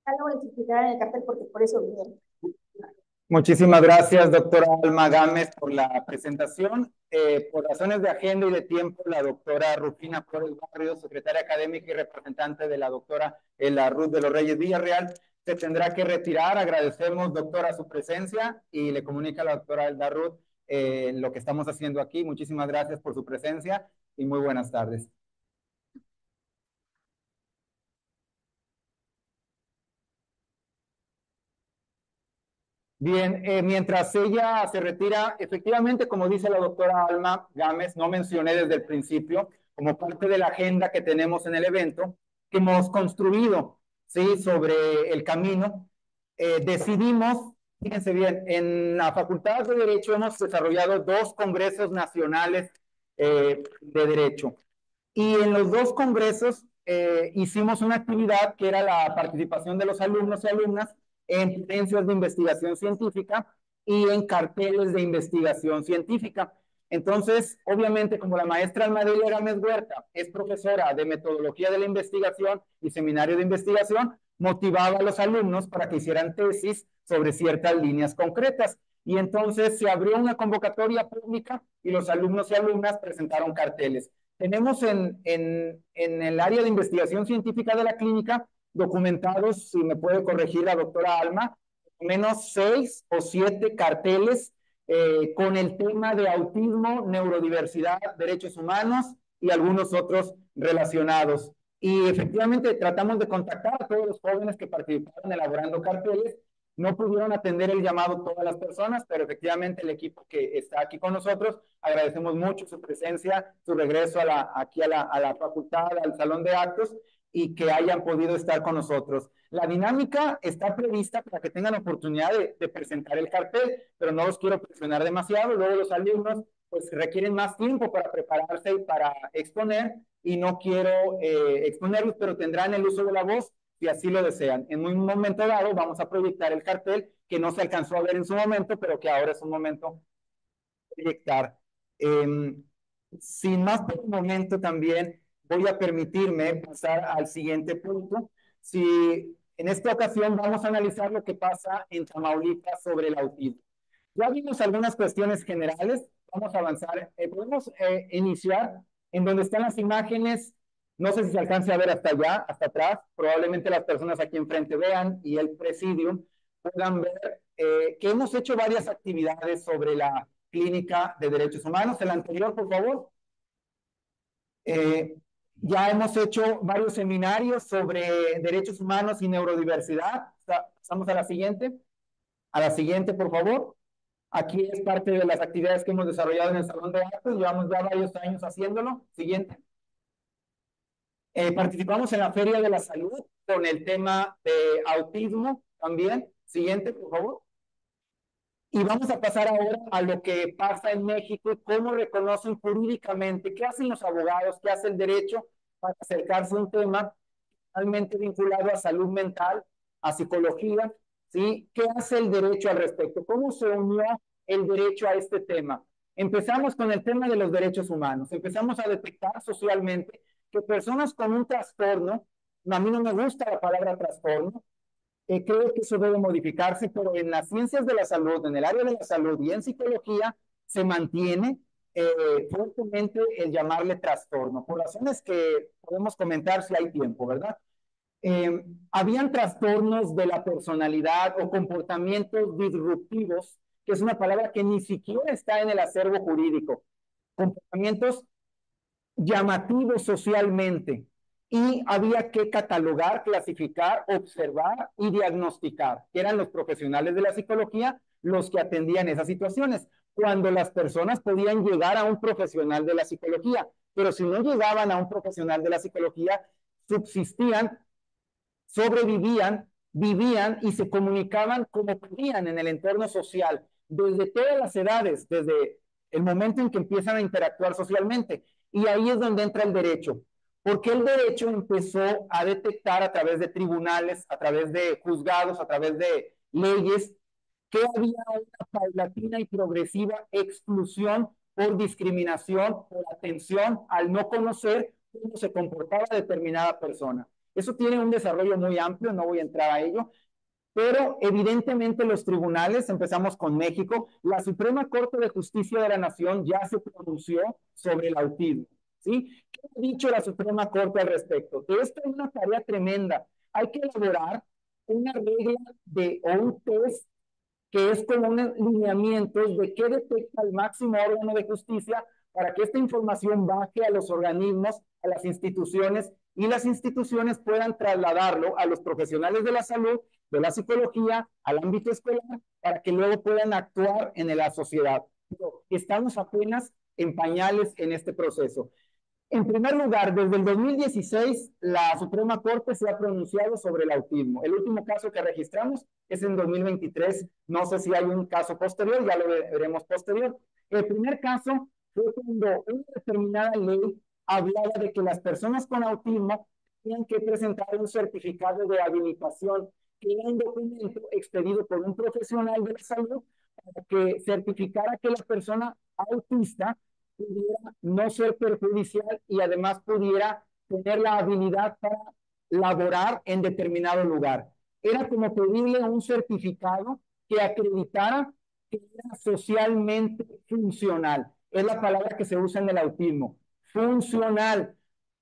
Ya luego les explicaré en el cartel porque por eso vinieron. Muchísimas gracias, doctora Alma Gámez, por la presentación. Por razones de agenda y de tiempo, la doctora Rufina Flores Barrio, secretaria académica y representante de la doctora Ela Ruth de los Reyes Villarreal, se tendrá que retirar. Agradecemos, doctora, su presencia y le comunica a la doctora Elda Ruth lo que estamos haciendo aquí. Muchísimas gracias por su presencia y muy buenas tardes. Bien, mientras ella se retira, efectivamente, como dice la doctora Alma Gámez, no mencioné desde el principio, como parte de la agenda que tenemos en el evento, que hemos construido, ¿sí?, sobre el camino, decidimos, fíjense bien, en la Facultad de Derecho hemos desarrollado 2 congresos nacionales de Derecho. Y en los 2 congresos hicimos una actividad que era la participación de los alumnos y alumnas en ponencias de investigación científica y en carteles de investigación científica. Entonces, obviamente, como la maestra Almadelia Gámez Huerta es profesora de metodología de la investigación y seminario de investigación, motivaba a los alumnos para que hicieran tesis sobre ciertas líneas concretas. Y entonces se abrió una convocatoria pública y los alumnos y alumnas presentaron carteles. Tenemos en el área de investigación científica de la clínica documentados, si me puede corregir la doctora Alma, menos 6 o 7 carteles con el tema de autismo, neurodiversidad, derechos humanos y algunos otros relacionados. Y efectivamente tratamos de contactar a todos los jóvenes que participaron elaborando carteles. No pudieron atender el llamado todas las personas, pero efectivamente el equipo que está aquí con nosotros, agradecemos mucho su presencia, su regreso aquí a la facultad, al salón de actos, y que hayan podido estar con nosotros. La dinámica está prevista para que tengan oportunidad de presentar el cartel, pero no los quiero presionar demasiado. Luego los alumnos pues requieren más tiempo para prepararse y para exponer, y no quiero exponerlos, pero tendrán el uso de la voz si así lo desean. En un momento dado vamos a proyectar el cartel que no se alcanzó a ver en su momento, pero que ahora es un momento de proyectar. Sin más por el momento también voy a permitirme pasar al siguiente punto. Si en esta ocasión vamos a analizar lo que pasa en Tamaulipas sobre el autismo. Ya vimos algunas cuestiones generales, vamos a avanzar. Podemos iniciar en donde están las imágenes. No sé si se alcance a ver hasta allá, hasta atrás. Probablemente las personas aquí enfrente vean y el presidium puedan ver que hemos hecho varias actividades sobre la Clínica de Derechos Humanos. El anterior, por favor. Ya hemos hecho varios seminarios sobre derechos humanos y neurodiversidad. Pasamos a la siguiente. A la siguiente, por favor. Aquí es parte de las actividades que hemos desarrollado en el salón de actos. Llevamos ya varios años haciéndolo. Siguiente. Participamos en la Feria de la Salud con el tema de autismo también. Siguiente, por favor. Y vamos a pasar ahora a lo que pasa en México y cómo reconocen jurídicamente, qué hacen los abogados, qué hace el derecho para acercarse a un tema realmente vinculado a salud mental, a psicología, ¿sí? ¿Qué hace el derecho al respecto? ¿Cómo se unió el derecho a este tema? Empezamos con el tema de los derechos humanos. Empezamos a detectar socialmente que personas con un trastorno, a mí no me gusta la palabra trastorno, creo que eso debe modificarse, pero en las ciencias de la salud, en el área de la salud y en psicología, se mantiene fuertemente el llamarle trastorno, por razones que podemos comentar si hay tiempo, ¿verdad? Habían trastornos de la personalidad o comportamientos disruptivos, que es una palabra que ni siquiera está en el acervo jurídico, comportamientos llamativos socialmente, y había que catalogar, clasificar, observar y diagnosticar, que eran los profesionales de la psicología los que atendían esas situaciones, cuando las personas podían llegar a un profesional de la psicología, pero si no llegaban a un profesional de la psicología, subsistían, sobrevivían, vivían y se comunicaban como podían en el entorno social, desde todas las edades, desde el momento en que empiezan a interactuar socialmente. Y ahí es donde entra el derecho, porque el derecho empezó a detectar a través de tribunales, a través de juzgados, a través de leyes, que había una paulatina y progresiva exclusión por discriminación, por atención al no conocer cómo se comportaba determinada persona. Eso tiene un desarrollo muy amplio, no voy a entrar a ello, Pero evidentemente los tribunales, empezamos con México, la Suprema Corte de Justicia de la Nación ya se pronunció sobre el autismo, ¿sí? ¿Qué ha dicho la Suprema Corte al respecto? Que esta es una tarea tremenda. Hay que elaborar una regla o un test que es como un lineamiento de qué detecta el máximo órgano de justicia para que esta información baje a los organismos, a las instituciones, y las instituciones puedan trasladarlo a los profesionales de la salud, de la psicología, al ámbito escolar, para que luego puedan actuar en la sociedad. Pero estamos apenas en pañales en este proceso. En primer lugar, desde el 2016, la Suprema Corte se ha pronunciado sobre el autismo. El último caso que registramos es en 2023. No sé si hay un caso posterior, ya lo veremos posterior. El primer caso fue cuando una determinada ley hablaba de que las personas con autismo tenían que presentar un certificado de habilitación, que era un documento expedido por un profesional de la salud para que certificara que la persona autista pudiera no ser perjudicial y además pudiera tener la habilidad para laborar en determinado lugar. Era como pedirle un certificado que acreditara que era socialmente funcional. Es la palabra que se usa en el autismo. Funcional.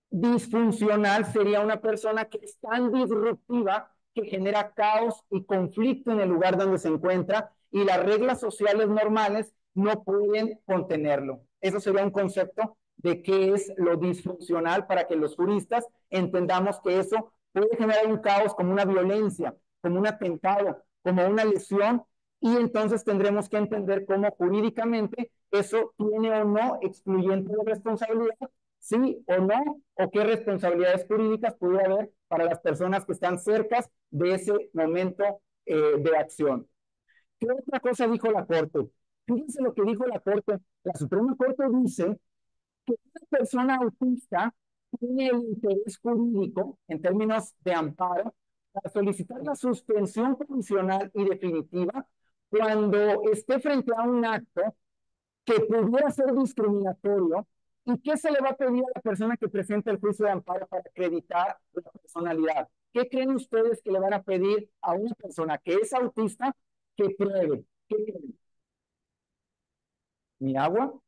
Disfuncional sería una persona que es tan disruptiva que genera caos y conflicto en el lugar donde se encuentra y las reglas sociales normales no pueden contenerlo. Eso sería un concepto de qué es lo disfuncional para que los juristas entendamos que eso puede generar un caos como una violencia, como un atentado, como una lesión, y entonces tendremos que entender cómo jurídicamente eso tiene o no excluyente de responsabilidad, sí o no, o qué responsabilidades jurídicas pudiera haber para las personas que están cerca de ese momento de acción. ¿Qué otra cosa dijo la Corte? Fíjense lo que dijo la Corte. La Suprema Corte dice que una persona autista tiene el interés jurídico, en términos de amparo, para solicitar la suspensión provisional y definitiva cuando esté frente a un acto que pudiera ser discriminatorio. ¿Y qué se le va a pedir a la persona que presenta el juicio de amparo para acreditar la personalidad? ¿Qué creen ustedes que le van a pedir a una persona que es autista que pruebe? ¿Qué creen? ¿Mi agua?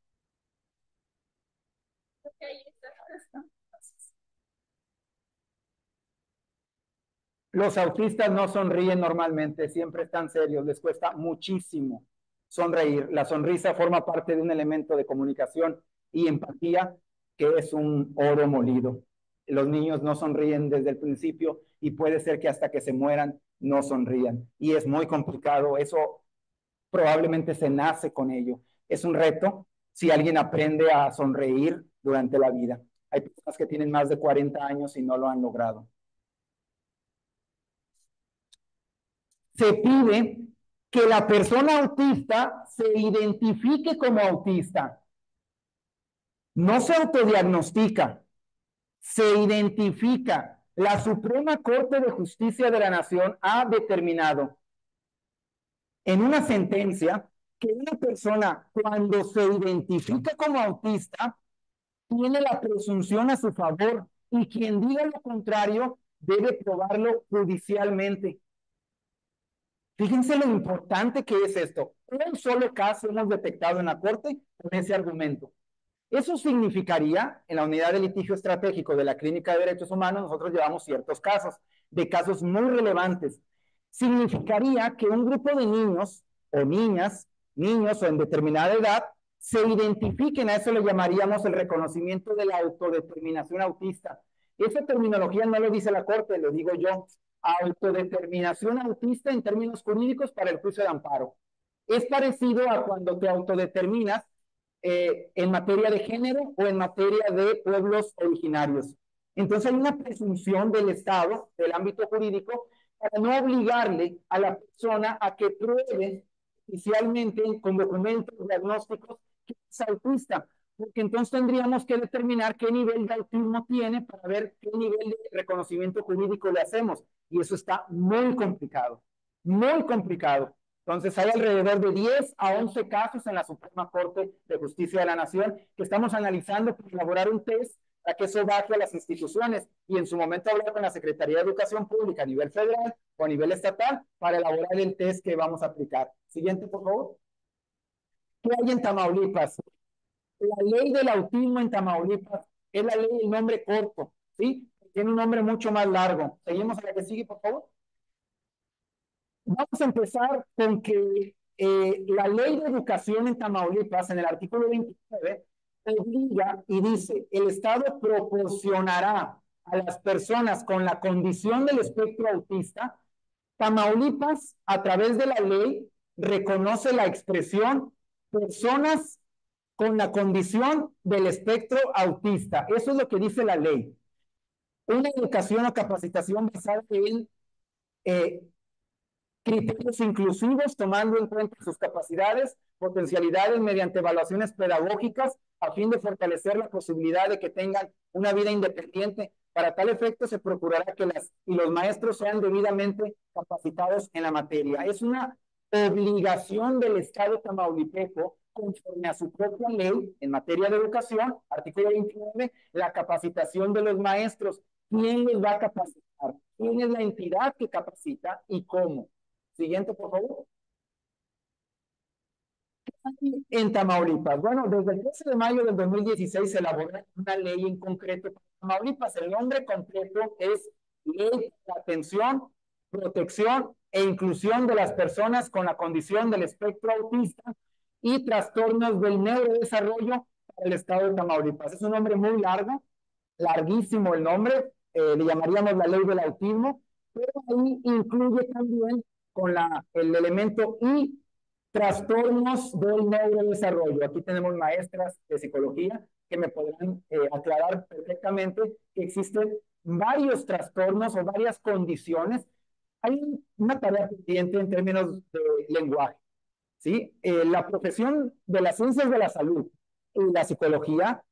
Los autistas no sonríen normalmente, siempre están serios, les cuesta muchísimo sonreír. La sonrisa forma parte de un elemento de comunicación y empatía que es un oro molido. Los niños no sonríen desde el principio y puede ser que hasta que se mueran no sonrían. Y es muy complicado, eso probablemente se nace con ello. Es un reto si alguien aprende a sonreír durante la vida. Hay personas que tienen más de 40 años y no lo han logrado. Se pide que la persona autista se identifique como autista. No se autodiagnostica, se identifica. La Suprema Corte de Justicia de la Nación ha determinado en una sentencia que una persona cuando se identifica como autista tiene la presunción a su favor y quien diga lo contrario debe probarlo judicialmente. Fíjense lo importante que es esto. Un solo caso hemos detectado en la Corte con ese argumento. Eso significaría, en la unidad de litigio estratégico de la Clínica de Derechos Humanos, nosotros llevamos ciertos casos, de casos muy relevantes. Significaría que un grupo de niños o niñas, niños o en determinada edad, se identifiquen, a eso le llamaríamos el reconocimiento de la autodeterminación autista. Esa terminología no lo dice la Corte, lo digo yo. Autodeterminación autista en términos jurídicos para el juicio de amparo. Es parecido a cuando te autodeterminas en materia de género o en materia de pueblos originarios. Entonces hay una presunción del Estado, del ámbito jurídico, para no obligarle a la persona a que pruebe oficialmente con documentos diagnósticos que es autista, porque entonces tendríamos que determinar qué nivel de autismo tiene para ver qué nivel de reconocimiento jurídico le hacemos. Y eso está muy complicado, muy complicado. Entonces hay alrededor de 10 a 11 casos en la Suprema Corte de Justicia de la Nación que estamos analizando para elaborar un test para que eso baje a las instituciones y en su momento hablar con la Secretaría de Educación Pública a nivel federal o a nivel estatal para elaborar el test que vamos a aplicar. Siguiente, por favor. ¿Qué hay en Tamaulipas? La ley del autismo en Tamaulipas es la ley del nombre corto, ¿sí? Tiene un nombre mucho más largo. Seguimos a la que sigue, por favor. Vamos a empezar con que la ley de educación en Tamaulipas, en el artículo 29, obliga y dice, el Estado proporcionará a las personas con la condición del espectro autista. Tamaulipas, a través de la ley, reconoce la expresión personas con la condición del espectro autista. Eso es lo que dice la ley. Una educación o capacitación basada en criterios inclusivos, tomando en cuenta sus capacidades, potencialidades mediante evaluaciones pedagógicas, a fin de fortalecer la posibilidad de que tengan una vida independiente. Para tal efecto, se procurará que las y los maestros sean debidamente capacitados en la materia. Es una obligación del Estado tamaulipeco, conforme a su propia ley en materia de educación, artículo 29, la capacitación de los maestros. ¿Quién les va a capacitar? ¿Quién es la entidad que capacita y cómo? Siguiente, por favor. En Tamaulipas. Bueno, desde el 13 de mayo del 2016 se elaboró una ley en concreto para Tamaulipas. El nombre completo es Ley de Atención, Protección e Inclusión de las Personas con la Condición del Espectro Autista y Trastornos del Neurodesarrollo para el Estado de Tamaulipas. Es un nombre muy largo, larguísimo el nombre, le llamaríamos la Ley del Autismo, pero ahí incluye también con el elemento y trastornos del neurodesarrollo. Aquí tenemos maestras de psicología que me podrán aclarar perfectamente que existen varios trastornos o varias condiciones. Hay una tarea pendiente en términos de lenguaje, ¿sí? La profesión de las ciencias de la salud y la psicología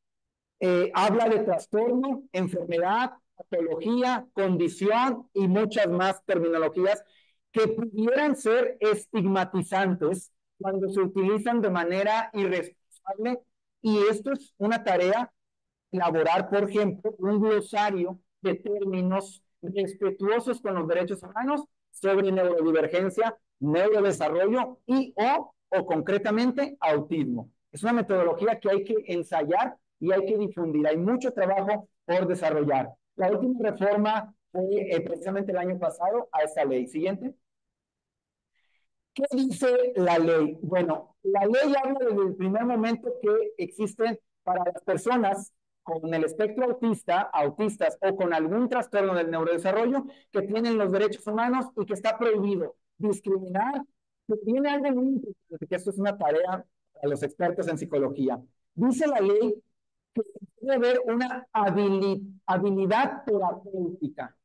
habla de trastorno, enfermedad, patología, condición y muchas más terminologías que pudieran ser estigmatizantes cuando se utilizan de manera irresponsable. Y esto es una tarea, elaborar, por ejemplo, un glosario de términos respetuosos con los derechos humanos sobre neurodivergencia, neurodesarrollo o concretamente autismo. Es una metodología que hay que ensayar y hay que difundir. Hay mucho trabajo por desarrollar. La última reforma fue precisamente el año pasado a esta ley. Siguiente. ¿Qué dice la ley? Bueno, la ley habla desde el primer momento que existen para las personas con el espectro autista, autistas o con algún trastorno del neurodesarrollo que tienen los derechos humanos y que está prohibido discriminar. Que tiene algo muy importante, que esto es una tarea a los expertos en psicología. Dice la ley que debe haber una habilidad terapéutica.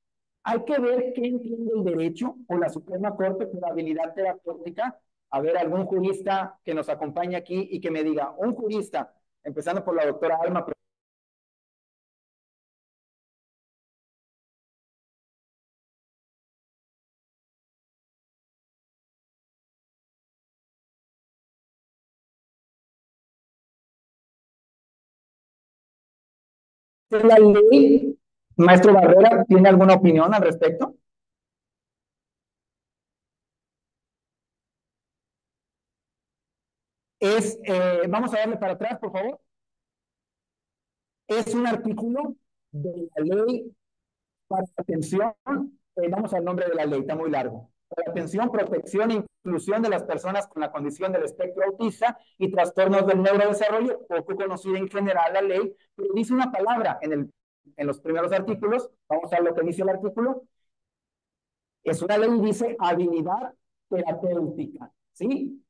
Hay que ver qué entiende el derecho o la Suprema Corte por habilidad terapéutica. A ver, algún jurista que nos acompañe aquí y que me diga, un jurista, empezando por la doctora Alma. ¿La ley, maestro Barrera, tiene alguna opinión al respecto? Vamos a darle para atrás, por favor. Es un artículo de la ley para la atención, vamos al nombre de la ley, está muy largo. Para la atención, protección e inclusión de las personas con la condición del espectro autista y trastornos del neurodesarrollo, poco conocida en general la ley, pero dice una palabra en los primeros artículos. Vamos a ver lo que dice el artículo. Es una ley, dice habilidad terapéutica, ¿sí?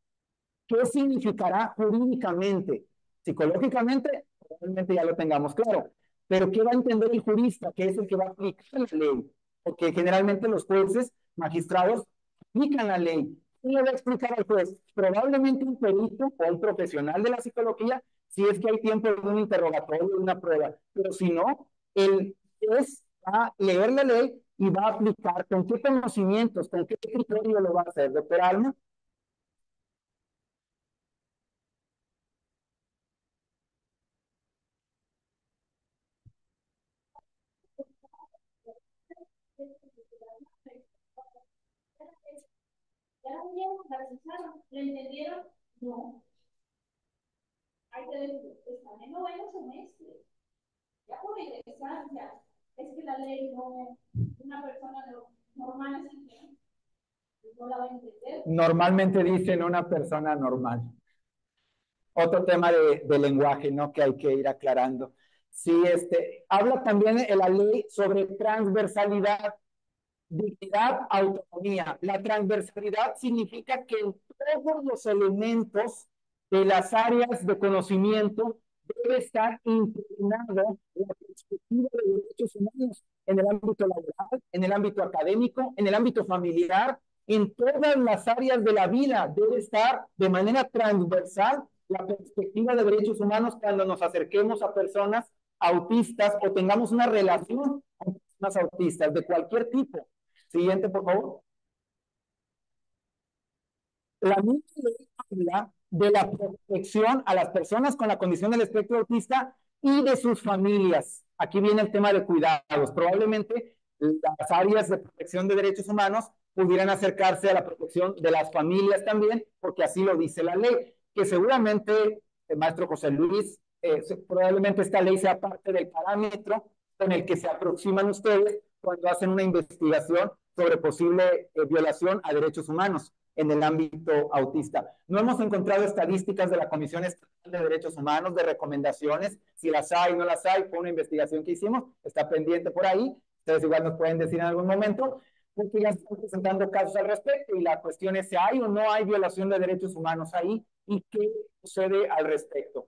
¿Qué significará jurídicamente? Psicológicamente, probablemente ya lo tengamos claro. Pero ¿qué va a entender el jurista? Que es el que va a aplicar la ley. Porque generalmente los jueces, magistrados, aplican la ley. ¿Quién le va a explicar al juez? Probablemente un perito o un profesional de la psicología, si es que hay tiempo de un interrogatorio, de una prueba. Pero si no, el juez va a leer la ley y va a aplicar con qué conocimientos, con qué criterio lo va a hacer. Doctor Alma. Ya la vieron, la rechazaron, ¿le entendieron? No. Hay que decir, están en noveno semestre. Ya por egresar, ya. Es que la ley no, una persona normal así que no la va a entender. Normalmente dicen una persona normal. Otro tema de lenguaje, ¿no? Que hay que ir aclarando. Sí, habla también en la ley sobre transversalidad, dignidad, autonomía. La transversalidad significa que en todos los elementos de las áreas de conocimiento debe estar impregnado la perspectiva de derechos humanos en el ámbito laboral, en el ámbito académico, en el ámbito familiar, en todas las áreas de la vida debe estar de manera transversal la perspectiva de derechos humanos cuando nos acerquemos a personas autistas o tengamos una relación con personas autistas de cualquier tipo. Siguiente, por favor. La misma ley habla de la protección a las personas con la condición del espectro autista y de sus familias. Aquí viene el tema de cuidados. Probablemente las áreas de protección de derechos humanos pudieran acercarse a la protección de las familias también, porque así lo dice la ley, que seguramente, el maestro José Luis, probablemente esta ley sea parte del parámetro con el que se aproximan ustedes cuando hacen una investigación sobre posible violación a derechos humanos en el ámbito autista. No hemos encontrado estadísticas de la Comisión Estatal de Derechos Humanos, de recomendaciones, si las hay o no las hay, fue una investigación que hicimos, está pendiente por ahí, ustedes igual nos pueden decir en algún momento, porque ya están presentando casos al respecto y la cuestión es si hay o no hay violación de derechos humanos ahí y qué sucede al respecto.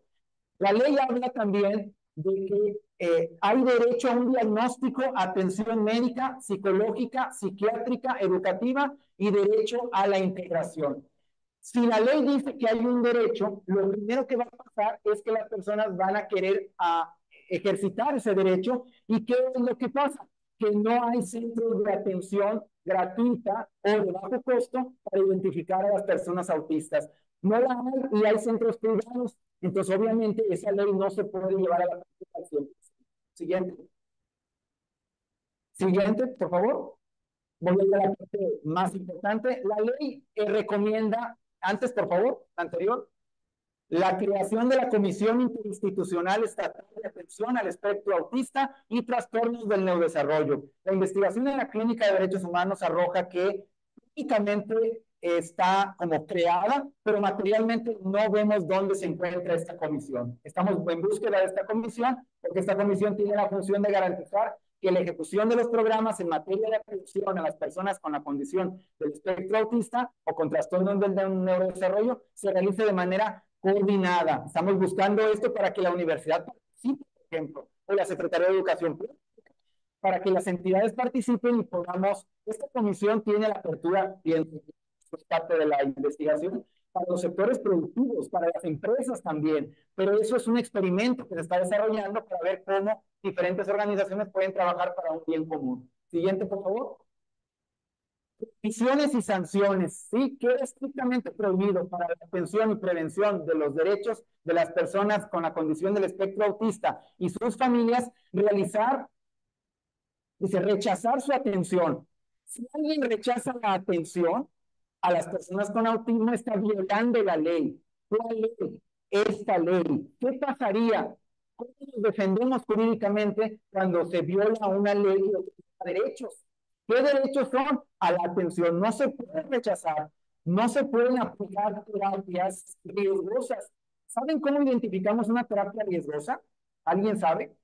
La ley habla también de que hay derecho a un diagnóstico, atención médica, psicológica, psiquiátrica, educativa y derecho a la integración. Si la ley dice que hay un derecho, lo primero que va a pasar es que las personas van a querer ejercitar ese derecho. ¿Y qué es lo que pasa? Que no hay centros de atención gratuita o de bajo costo para identificar a las personas autistas. No la hay y hay centros privados. Entonces, obviamente, esa ley no se puede llevar a la práctica. Siguiente. Siguiente, por favor. Voy a ir a la parte más importante. La ley recomienda, antes, por favor, anterior, la creación de la Comisión Interinstitucional Estatal de Atención al Espectro Autista y Trastornos del Neurodesarrollo. La investigación en la Clínica de Derechos Humanos arroja que únicamente está como creada, pero materialmente no vemos dónde se encuentra esta comisión. Estamos en búsqueda de esta comisión, porque esta comisión tiene la función de garantizar que la ejecución de los programas en materia de atención a las personas con la condición del espectro autista o con trastornos del neurodesarrollo se realice de manera coordinada. Estamos buscando esto para que la universidad participe, por ejemplo, o la Secretaría de Educación Pública, para que las entidades participen y podamos, esta comisión tiene la apertura, y es parte de la investigación, para los sectores productivos, para las empresas también, pero eso es un experimento que se está desarrollando para ver cómo diferentes organizaciones pueden trabajar para un bien común. Siguiente, por favor. Prohibiciones y sanciones, ¿sí? Queda estrictamente prohibido para la atención y prevención de los derechos de las personas con la condición del espectro autista y sus familias realizar, dice, rechazar su atención. Si alguien rechaza la atención a las personas con autismo, está violando la ley. ¿Cuál ley? Esta ley. ¿Qué pasaría? ¿Cómo nos defendemos jurídicamente cuando se viola una ley de derechos? ¿Qué derechos son? A la atención. No se puede rechazar. No se pueden aplicar terapias riesgosas. ¿Saben cómo identificamos una terapia riesgosa? ¿Alguien sabe?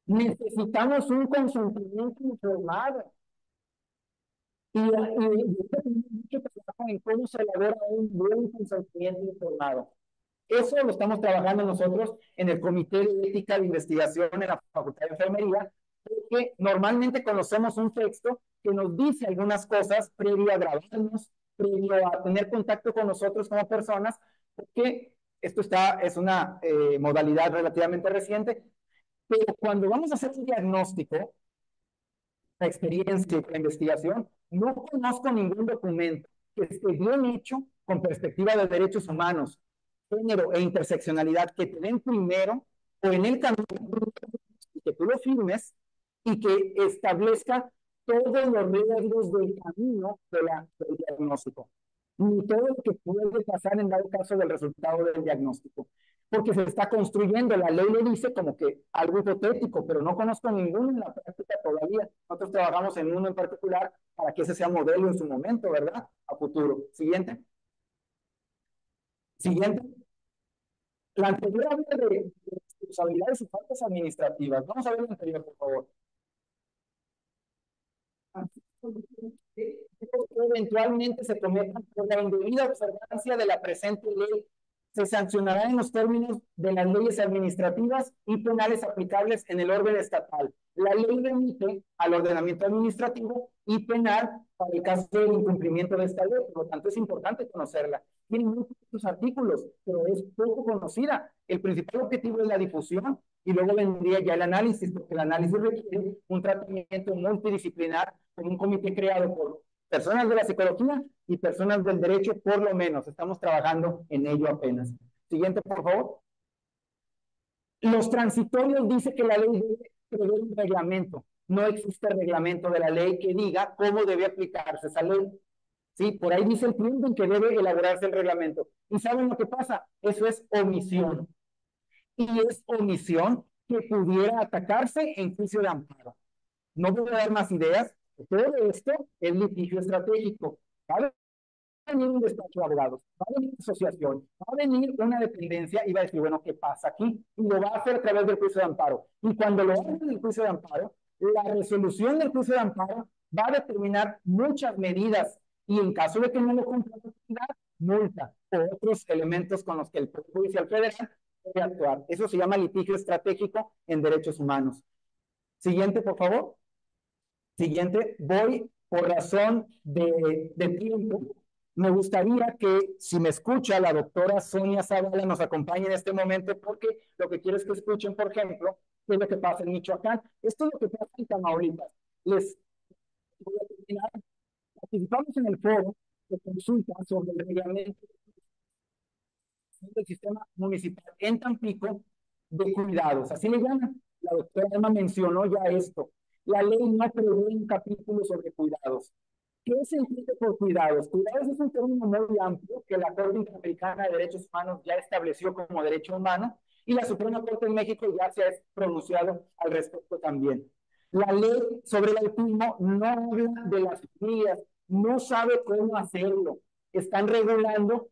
Necesitamos un consentimiento informado. Y mucho trabajo en cómo se elabora un buen consentimiento informado. Eso lo estamos trabajando nosotros en el Comité de Ética de Investigación en la Facultad de Enfermería, porque normalmente conocemos un texto que nos dice algunas cosas previo a grabarnos, previo a tener contacto con nosotros como personas, porque esto es una modalidad relativamente reciente, pero cuando vamos a hacer un diagnóstico, la experiencia y la investigación, no conozco ningún documento que esté bien hecho con perspectiva de derechos humanos, género e interseccionalidad que te den primero o en el camino y que tú lo firmes y que establezca todos los riesgos del camino del diagnóstico. ni todo lo que puede pasar en dado caso del resultado del diagnóstico, porque se está construyendo. La ley le dice como que algo hipotético, pero no conozco ninguno en la práctica todavía. Nosotros trabajamos en uno en particular para que ese sea modelo en su momento, ¿verdad? A futuro. Siguiente. Siguiente. La anterior habla de responsabilidades y faltas administrativas. Vamos a ver la anterior, por favor. Eventualmente se cometan por la indebida observancia de la presente ley, se sancionará en los términos de las leyes administrativas y penales aplicables en el orden estatal. La ley remite al ordenamiento administrativo y penal para el caso del incumplimiento de esta ley, por lo tanto es importante conocerla. Tiene muchos artículos, pero es poco conocida. El principal objetivo es la difusión y luego vendría ya el análisis, porque el análisis requiere un tratamiento multidisciplinar con un comité creado por personas de la psicología y personas del derecho, por lo menos. Estamos trabajando en ello apenas. Siguiente, por favor. Los transitorios dice que la ley debe prever un reglamento. No existe reglamento de la ley que diga cómo debe aplicarse esa ley. Sí, por ahí dice el punto en que debe elaborarse el reglamento. ¿Y saben lo que pasa? Eso es omisión. Y es omisión que pudiera atacarse en juicio de amparo. No voy a dar más ideas. Todo esto es litigio estratégico. Va a venir un despacho de abogados, va a venir una asociación, va a venir una dependencia y va a decir, bueno, ¿qué pasa aquí? Y lo va a hacer a través del juicio de amparo. Y cuando lo haga en el juicio de amparo, la resolución del juicio de amparo va a determinar muchas medidas y en caso de que no lo cumpla, multa o otros elementos con los que el Poder Judicial Federal debe actuar. Eso se llama litigio estratégico en derechos humanos. Siguiente, por favor. Siguiente, voy por razón de tiempo. Me gustaría que, si me escucha, la doctora Sonia Zavala nos acompañe en este momento, porque lo que quiero es que escuchen, por ejemplo, qué es lo que pasa en Michoacán. Esto es lo que pasa en Tamaulipas. Les voy a terminar. Participamos en el foro de consulta sobre el reglamento del sistema municipal en Tampico de cuidados. Así le llaman. La doctora Emma mencionó ya esto. La ley no prevé un capítulo sobre cuidados. ¿Qué se entiende por cuidados? Cuidados es un término muy amplio que la Corte Interamericana de Derechos Humanos ya estableció como derecho humano y la Suprema Corte de México ya se ha pronunciado al respecto también. La ley sobre el autismo no habla de las familias, no sabe cómo hacerlo. Están regulando,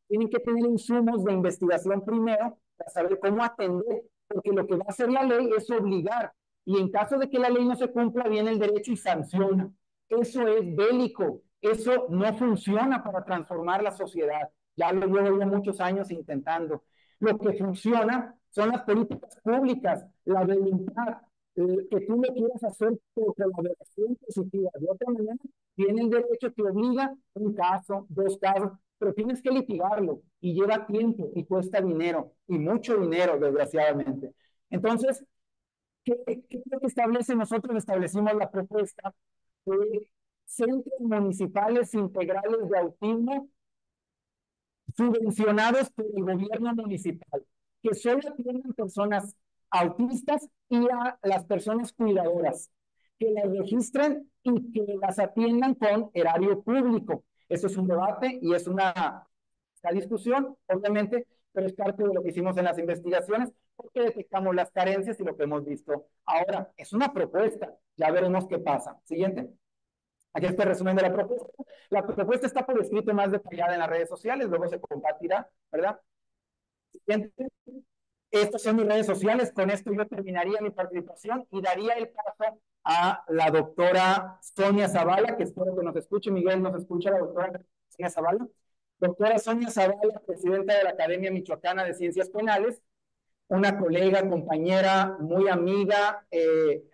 tienen que tener insumos de investigación primero para saber cómo atender, porque lo que va a hacer la ley es obligar, y en caso de que la ley no se cumpla, viene el derecho y sanciona. Eso es bélico, eso no funciona para transformar la sociedad. Ya lo llevo ya muchos años intentando. Lo que funciona son las políticas públicas, la voluntad, que tú lo quieras hacer por colaboración positiva. De otra manera, viene el derecho, te obliga un caso, dos casos, pero tienes que litigarlo y lleva tiempo y cuesta dinero, y mucho dinero, desgraciadamente. Entonces, ¿qué es lo que establece? Nosotros establecimos la propuesta de centros municipales integrales de autismo subvencionados por el gobierno municipal, que solo atiendan personas autistas y a las personas cuidadoras, que las registren y que las atiendan con erario público. Eso es un debate y es una discusión, obviamente, pero es parte de lo que hicimos en las investigaciones, porque detectamos las carencias y lo que hemos visto. Ahora, es una propuesta, ya veremos qué pasa. Siguiente. Aquí está el resumen de la propuesta. La propuesta está por escrito más detallada en las redes sociales, luego se compartirá, ¿verdad? Siguiente. Estas son mis redes sociales, con esto yo terminaría mi participación y daría el paso a la doctora Sonia Zavala, que espero que nos escuche. Miguel, ¿nos escucha la doctora Sonia Zavala? Doctora Sonia Zavala, presidenta de la Academia Michoacana de Ciencias Penales, una colega, compañera, muy amiga,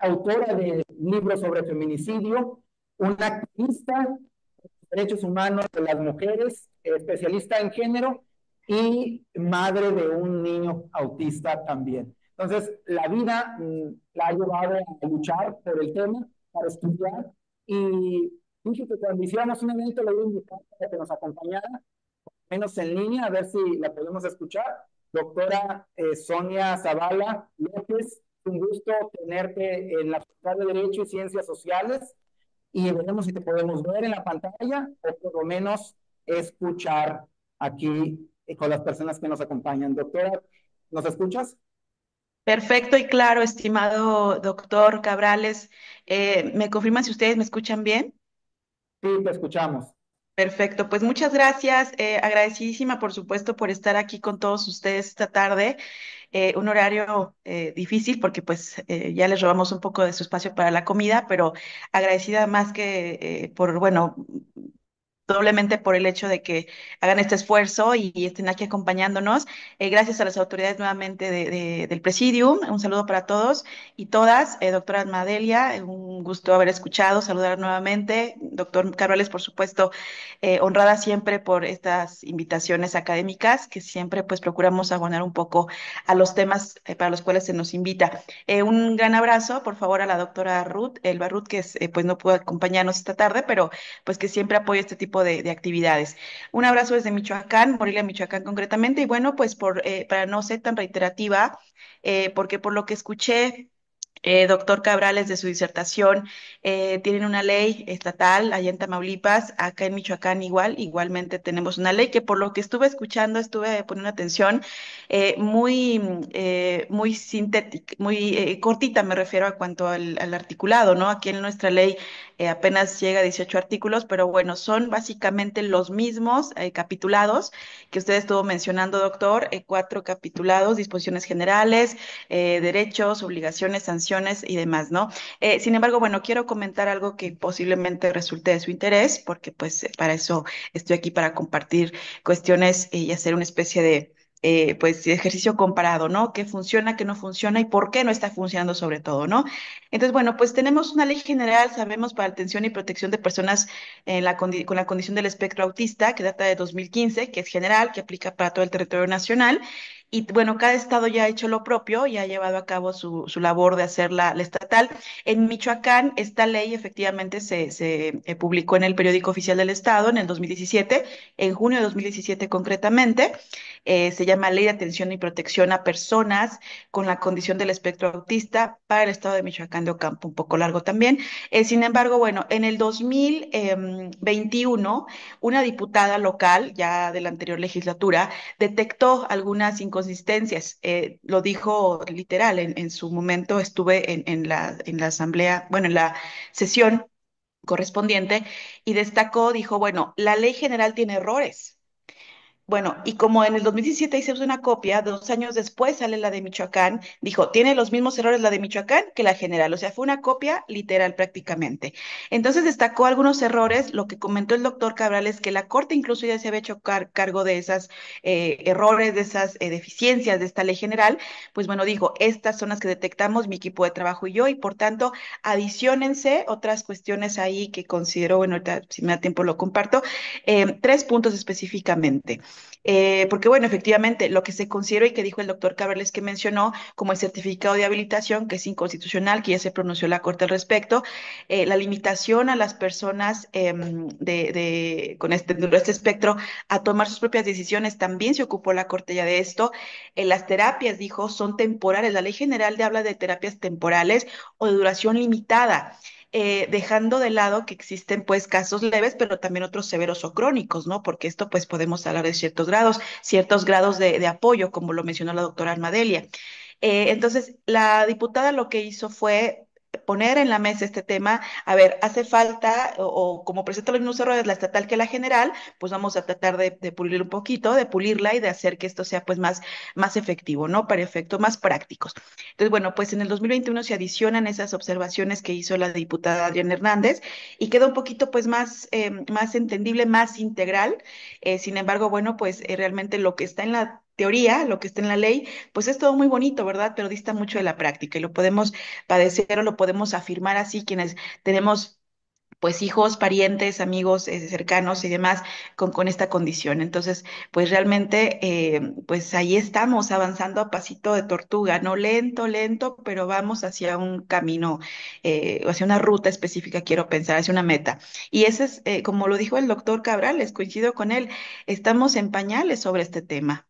autora de libros sobre feminicidio, una activista de derechos humanos de las mujeres, especialista en género y madre de un niño autista también. Entonces, la vida la ha llevado a luchar por el tema, para estudiar, y dije que cuando hiciéramos un evento le voy a invitar para que nos acompañara, menos en línea, a ver si la podemos escuchar. Doctora Sonia Zavala López, un gusto tenerte en la Facultad de Derecho y Ciencias Sociales, y veremos si te podemos ver en la pantalla o por lo menos escuchar aquí con las personas que nos acompañan. Doctora, ¿nos escuchas? Perfecto y claro, estimado doctor Cabrales. ¿Me confirman si ustedes me escuchan bien? Sí, te escuchamos. Perfecto, pues muchas gracias. Agradecidísima, por supuesto, por estar aquí con todos ustedes esta tarde. Un horario difícil porque pues ya les robamos un poco de su espacio para la comida, pero agradecida más que por, bueno, doblemente por el hecho de que hagan este esfuerzo y estén aquí acompañándonos. Gracias a las autoridades nuevamente del Presidium. Un saludo para todos y todas. Doctora Madelia, un gusto haber escuchado, saludar nuevamente. Doctor Cabrales, por supuesto, honrada siempre por estas invitaciones académicas que siempre pues procuramos abonar un poco a los temas para los cuales se nos invita. Un gran abrazo, por favor, a la doctora Ruth Elba Ruth, que pues no pudo acompañarnos esta tarde, pero pues que siempre apoya este tipo de actividades. Un abrazo desde Michoacán, Morelia, Michoacán concretamente, y bueno, pues para no ser tan reiterativa, porque por lo que escuché doctor Cabrales, de su disertación, tienen una ley estatal allá en Tamaulipas, acá en Michoacán igualmente tenemos una ley que por lo que estuve escuchando, estuve poniendo atención, muy sintética, muy cortita me refiero a cuanto al articulado, ¿no? Aquí en nuestra ley apenas llega a 18 artículos, pero bueno, son básicamente los mismos capitulados que usted estuvo mencionando, doctor, 4 capitulados, disposiciones generales, derechos, obligaciones, sanciones y demás, ¿no? Sin embargo, bueno, quiero comentar algo que posiblemente resulte de su interés, porque pues para eso estoy aquí, para compartir cuestiones y hacer una especie de pues ejercicio comparado, ¿no? ¿Qué funciona, qué no funciona y por qué no está funcionando sobre todo, ¿no? Entonces, bueno, pues tenemos una ley general, sabemos, para atención y protección de personas con la condición del espectro autista, que data de 2015, que es general, que aplica para todo el territorio nacional. Y bueno, cada estado ya ha hecho lo propio y ha llevado a cabo su labor de hacer la estatal. En Michoacán, esta ley efectivamente se publicó en el periódico oficial del estado en el 2017, en junio de 2017 concretamente. Se llama Ley de Atención y Protección a Personas con la condición del espectro autista para el estado de Michoacán de Ocampo, un poco largo también. Sin embargo, bueno, en el 2021, una diputada local, ya de la anterior legislatura, detectó algunas inconsistencias. Lo dijo literal, en su momento estuve en la asamblea, bueno, en la sesión correspondiente y destacó, dijo, bueno, la ley general tiene errores. Bueno, y como en el 2017 hicimos una copia, 2 años después sale la de Michoacán, dijo, tiene los mismos errores la de Michoacán que la general, o sea, fue una copia literal prácticamente. Entonces destacó algunos errores, lo que comentó el doctor Cabral es que la Corte incluso ya se había hecho cargo de esas errores, de esas deficiencias de esta ley general, pues bueno, dijo, estas son las que detectamos mi equipo de trabajo y yo, y por tanto, adiciónense otras cuestiones ahí que considero, bueno, ahorita, si me da tiempo lo comparto, 3 puntos específicamente. Porque bueno, efectivamente, lo que se consideró y que dijo el doctor Cabrales que mencionó como el certificado de habilitación, que es inconstitucional, que ya se pronunció la Corte al respecto, la limitación a las personas con este espectro a tomar sus propias decisiones, también se ocupó la Corte ya de esto. Las terapias, dijo, son temporales. La ley general habla de terapias temporales o de duración limitada, dejando de lado que existen pues casos leves, pero también otros severos o crónicos, ¿no? Porque esto pues podemos hablar de ciertos grados de apoyo, como lo mencionó la doctora Armadelia. Entonces, la diputada lo que hizo fue poner en la mesa este tema, a ver, hace falta, o como presenta los mismos errores la estatal que la general, pues vamos a tratar de pulir un poquito, de pulirla y de hacer que esto sea pues más efectivo, ¿no? Para efectos más prácticos. Entonces, bueno, pues en el 2021 se adicionan esas observaciones que hizo la diputada Adriana Hernández y queda un poquito pues más entendible, más integral. Sin embargo, bueno, pues realmente lo que está en la teoría, lo que está en la ley, pues es todo muy bonito, ¿verdad? Pero dista mucho de la práctica y lo podemos padecer o lo podemos afirmar así quienes tenemos pues hijos, parientes, amigos cercanos y demás con esta condición. Entonces, pues realmente, pues ahí estamos avanzando a pasito de tortuga, no lento, lento, pero vamos hacia un camino, hacia una ruta específica, quiero pensar, hacia una meta. Y ese es, como lo dijo el doctor Cabrales, coincido con él, estamos en pañales sobre este tema.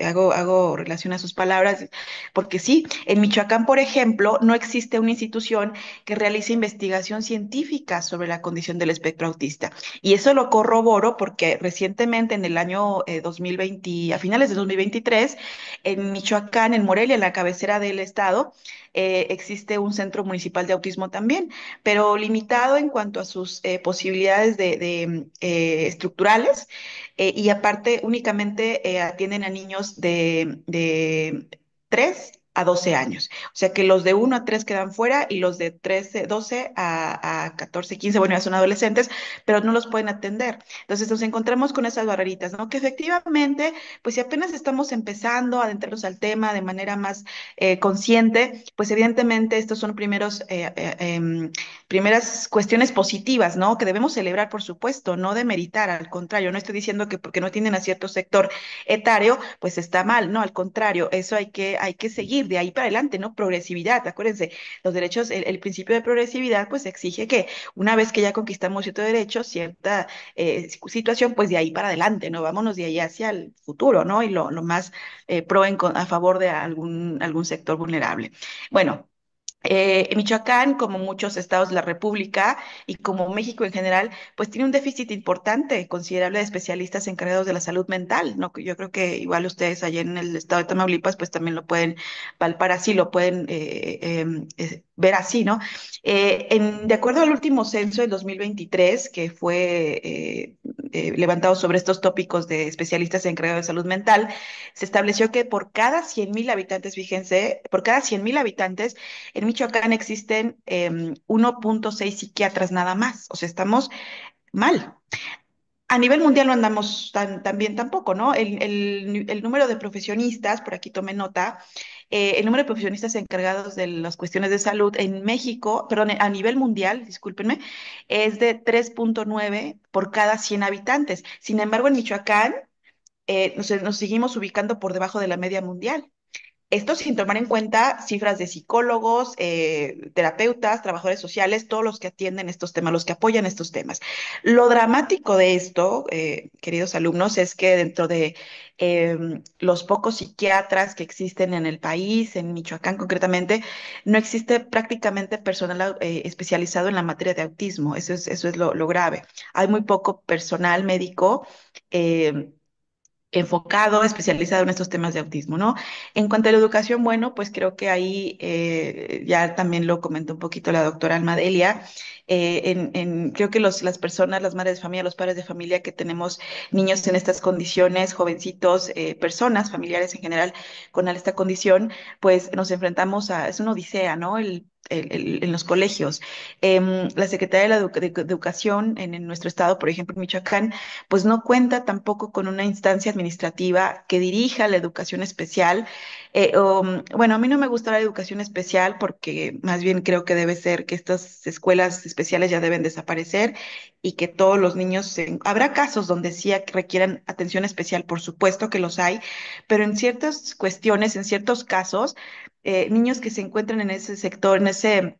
Hago relación a sus palabras, porque sí, en Michoacán, por ejemplo, no existe una institución que realice investigación científica sobre la condición del espectro autista. Y eso lo corroboro porque recientemente, en el año 2020, a finales de 2023, en Michoacán, en Morelia, en la cabecera del estado, existe un centro municipal de autismo también, pero limitado en cuanto a sus posibilidades estructurales, y aparte únicamente atienden a niños de 3 a 12 años. O sea que los de 1 a 3 quedan fuera y los de 13, 12 a 14, 15, bueno, ya son adolescentes, pero no los pueden atender. Entonces nos encontramos con esas barreritas, ¿no? Que efectivamente, pues si apenas estamos empezando a adentrarnos al tema de manera más consciente, pues evidentemente estos son primeras cuestiones positivas, ¿no? Que debemos celebrar, por supuesto, no demeritar, al contrario, no estoy diciendo que porque no tienen a cierto sector etario, pues está mal, no, al contrario, eso hay que seguir de ahí para adelante, ¿no? Progresividad, acuérdense, los derechos, el principio de progresividad, pues exige que una vez que ya conquistamos cierto derecho, cierta situación, pues de ahí para adelante, ¿no? Vámonos de ahí hacia el futuro, ¿no? Y lo más a favor de algún sector vulnerable. Bueno. Michoacán, como muchos estados de la República y como México en general, pues tiene un déficit importante, considerable de especialistas encargados de la salud mental, ¿no? Yo creo que igual ustedes allá en el estado de Tamaulipas, pues también lo pueden palpar así, lo pueden ver así, ¿no? De acuerdo al último censo del 2023, que fue levantado sobre estos tópicos de especialistas encargados de salud mental, se estableció que por cada 100,000 habitantes, fíjense, por cada 100,000 habitantes, en Michoacán existen 1,6 psiquiatras nada más, o sea, estamos mal. A nivel mundial no andamos tan bien tampoco, ¿no? El número de profesionistas, por aquí tomé nota, el número de profesionistas encargados de las cuestiones de salud en México, perdón, a nivel mundial, discúlpenme, es de 3,9 por cada 100 habitantes. Sin embargo, en Michoacán nos seguimos ubicando por debajo de la media mundial. Esto sin tomar en cuenta cifras de psicólogos, terapeutas, trabajadores sociales, todos los que atienden estos temas, los que apoyan estos temas. Lo dramático de esto, queridos alumnos, es que dentro de los pocos psiquiatras que existen en el país, en Michoacán concretamente, no existe prácticamente personal especializado en la materia de autismo. Eso es lo grave. Hay muy poco personal médico. Enfocado, especializado en estos temas de autismo, ¿no? En cuanto a la educación, bueno, pues creo que ahí ya también lo comentó un poquito la doctora Almadelia. Creo que las personas, las madres de familia, los padres de familia que tenemos niños en estas condiciones, jovencitos, personas, familiares en general con esta condición, pues nos enfrentamos es una odisea, ¿no? En los colegios. La Secretaría de de Educación en nuestro estado, por ejemplo, en Michoacán, pues no cuenta tampoco con una instancia administrativa que dirija la educación especial. Bueno, a mí no me gusta la educación especial porque más bien creo que debe ser que estas escuelas especiales ya deben desaparecer y que todos los niños, habrá casos donde sí requieran atención especial, por supuesto que los hay, pero en ciertas cuestiones, en ciertos casos, niños que se encuentran en ese sector, en ese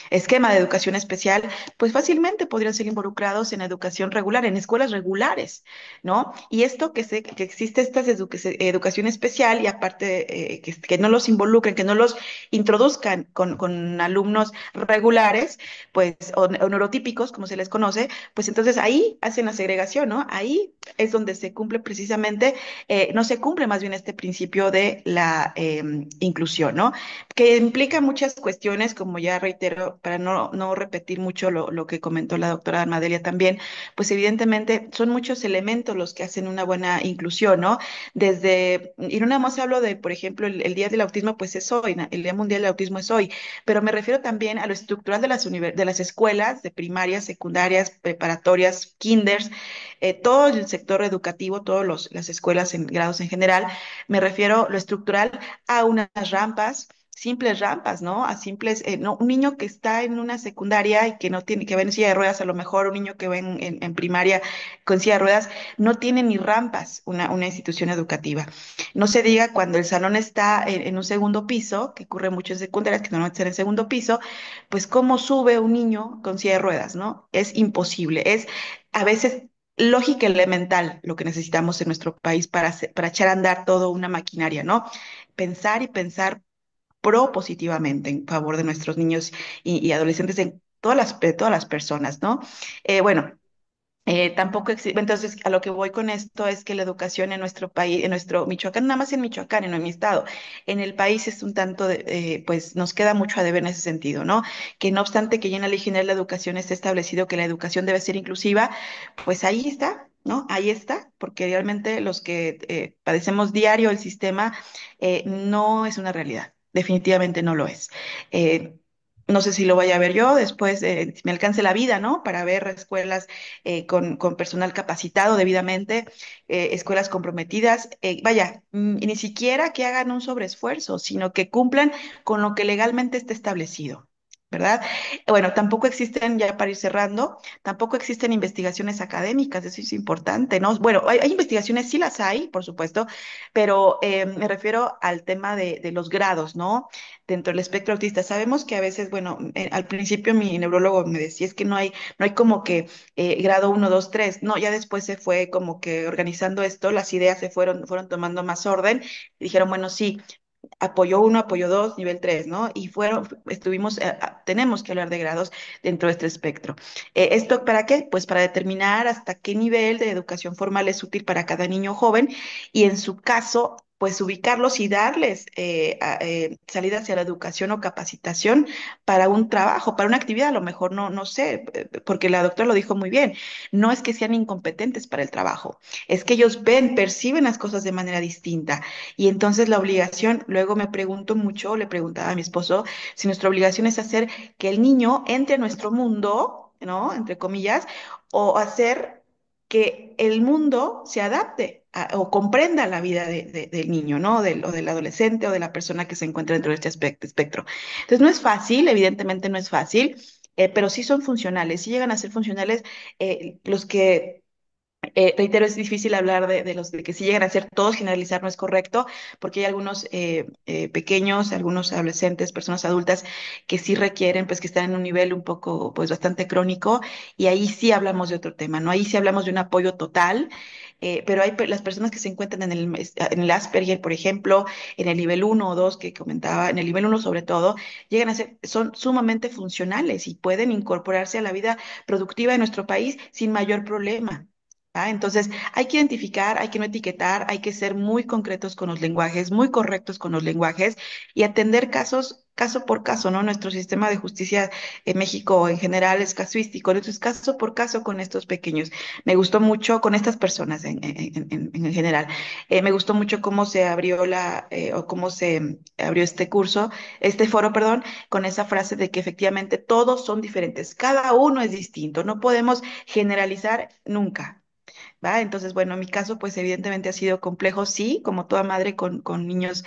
esquema de educación especial, pues fácilmente podrían ser involucrados en educación regular, en escuelas regulares, ¿no? Y esto que existe esta educación especial y aparte que no los involucren, que no los introduzcan con alumnos regulares, pues, o neurotípicos, como se les conoce, pues entonces ahí hacen la segregación, ¿no? Ahí es donde se cumple precisamente, no se cumple más bien este principio de la inclusión, ¿no? Que implica muchas cuestiones, como ya reitero, para no repetir mucho lo que comentó la doctora Armadelia también, pues evidentemente son muchos elementos los que hacen una buena inclusión, ¿no? Y no nada más hablo de, por ejemplo, el Día del Autismo, pues es hoy, ¿no? El Día Mundial del Autismo es hoy, pero me refiero también a lo estructural de las escuelas, de primarias, secundarias, preparatorias, kinders, todo el sector educativo, todas las escuelas en grados en general, me refiero lo estructural a unas rampas, simples rampas, ¿no? A simples, no, un niño que está en una secundaria y que no tiene, que va en silla de ruedas, a lo mejor un niño que va en primaria con silla de ruedas, no tiene ni rampas una institución educativa. No se diga cuando el salón está en un segundo piso, que ocurre mucho en secundarias, que normalmente están en segundo piso, pues cómo sube un niño con silla de ruedas, ¿no? Es imposible, es a veces lógica elemental lo que necesitamos en nuestro país para echar a andar toda una maquinaria, ¿no? Pensar y pensar propositivamente en favor de nuestros niños y adolescentes de todas las personas, ¿no? Bueno. Tampoco existe, entonces a lo que voy con esto es que la educación en nuestro país, en nuestro Michoacán, nada más en Michoacán, en mi estado, en el país es un tanto, pues nos queda mucho a deber en ese sentido, ¿no? Que no obstante que ya en la Ley General de Educación está establecido que la educación debe ser inclusiva, pues ahí está, ¿no? Ahí está, porque realmente los que padecemos diario el sistema no es una realidad, definitivamente no lo es. Eh, no sé si lo vaya a ver yo después, si me alcance la vida, ¿no? Para ver escuelas con personal capacitado debidamente, escuelas comprometidas, vaya, y ni siquiera que hagan un sobreesfuerzo, sino que cumplan con lo que legalmente está establecido. ¿Verdad? Bueno, tampoco existen, ya para ir cerrando, tampoco existen investigaciones académicas, eso es importante, ¿no? Bueno, hay investigaciones, sí las hay, por supuesto, pero me refiero al tema de los grados, ¿no? Dentro del espectro autista. Sabemos que a veces, bueno, al principio mi neurólogo me decía, es que no hay como que grado uno 2 3 no, ya después se fue como que organizando esto, las ideas fueron tomando más orden y dijeron, bueno, sí, apoyo uno, apoyo dos, nivel 3, ¿no? Y tenemos que hablar de grados dentro de este espectro. ¿Esto para qué? Pues para determinar hasta qué nivel de educación formal es útil para cada niño joven y en su caso, pues ubicarlos y darles salida hacia la educación o capacitación para un trabajo, para una actividad, a lo mejor no sé, porque la doctora lo dijo muy bien, no es que sean incompetentes para el trabajo, es que ellos perciben las cosas de manera distinta y entonces la obligación, luego me pregunto mucho, le preguntaba a mi esposo, si nuestra obligación es hacer que el niño entre a nuestro mundo, ¿no? Entre comillas, o hacer que el mundo se adapte o comprenda la vida del niño, ¿no? O del adolescente o de la persona que se encuentra dentro de este espectro. Entonces no es fácil, evidentemente no es fácil, pero sí son funcionales, sí llegan a ser funcionales los que reitero, es difícil hablar de los de que si llegan a ser todos, generalizar no es correcto, porque hay algunos pequeños, algunos adolescentes, personas adultas que sí requieren, pues que están en un nivel un poco, pues bastante crónico, y ahí sí hablamos de otro tema, ¿no? Ahí sí hablamos de un apoyo total, pero hay las personas que se encuentran en el Asperger, por ejemplo, en el nivel uno o 2 que comentaba, en el nivel uno sobre todo, llegan a ser, son sumamente funcionales y pueden incorporarse a la vida productiva de nuestro país sin mayor problema. Entonces, hay que identificar, hay que no etiquetar, hay que ser muy concretos con los lenguajes, muy correctos con los lenguajes y atender casos, caso por caso, ¿no? Nuestro sistema de justicia en México en general es casuístico, entonces caso por caso con estos pequeños. Me gustó mucho con estas personas en general. Me gustó mucho cómo se abrió o cómo se abrió este curso, este foro, perdón, con esa frase de que efectivamente todos son diferentes, cada uno es distinto, no podemos generalizar nunca. ¿Va? Entonces, bueno, en mi caso, pues evidentemente ha sido complejo, sí, como toda madre con niños,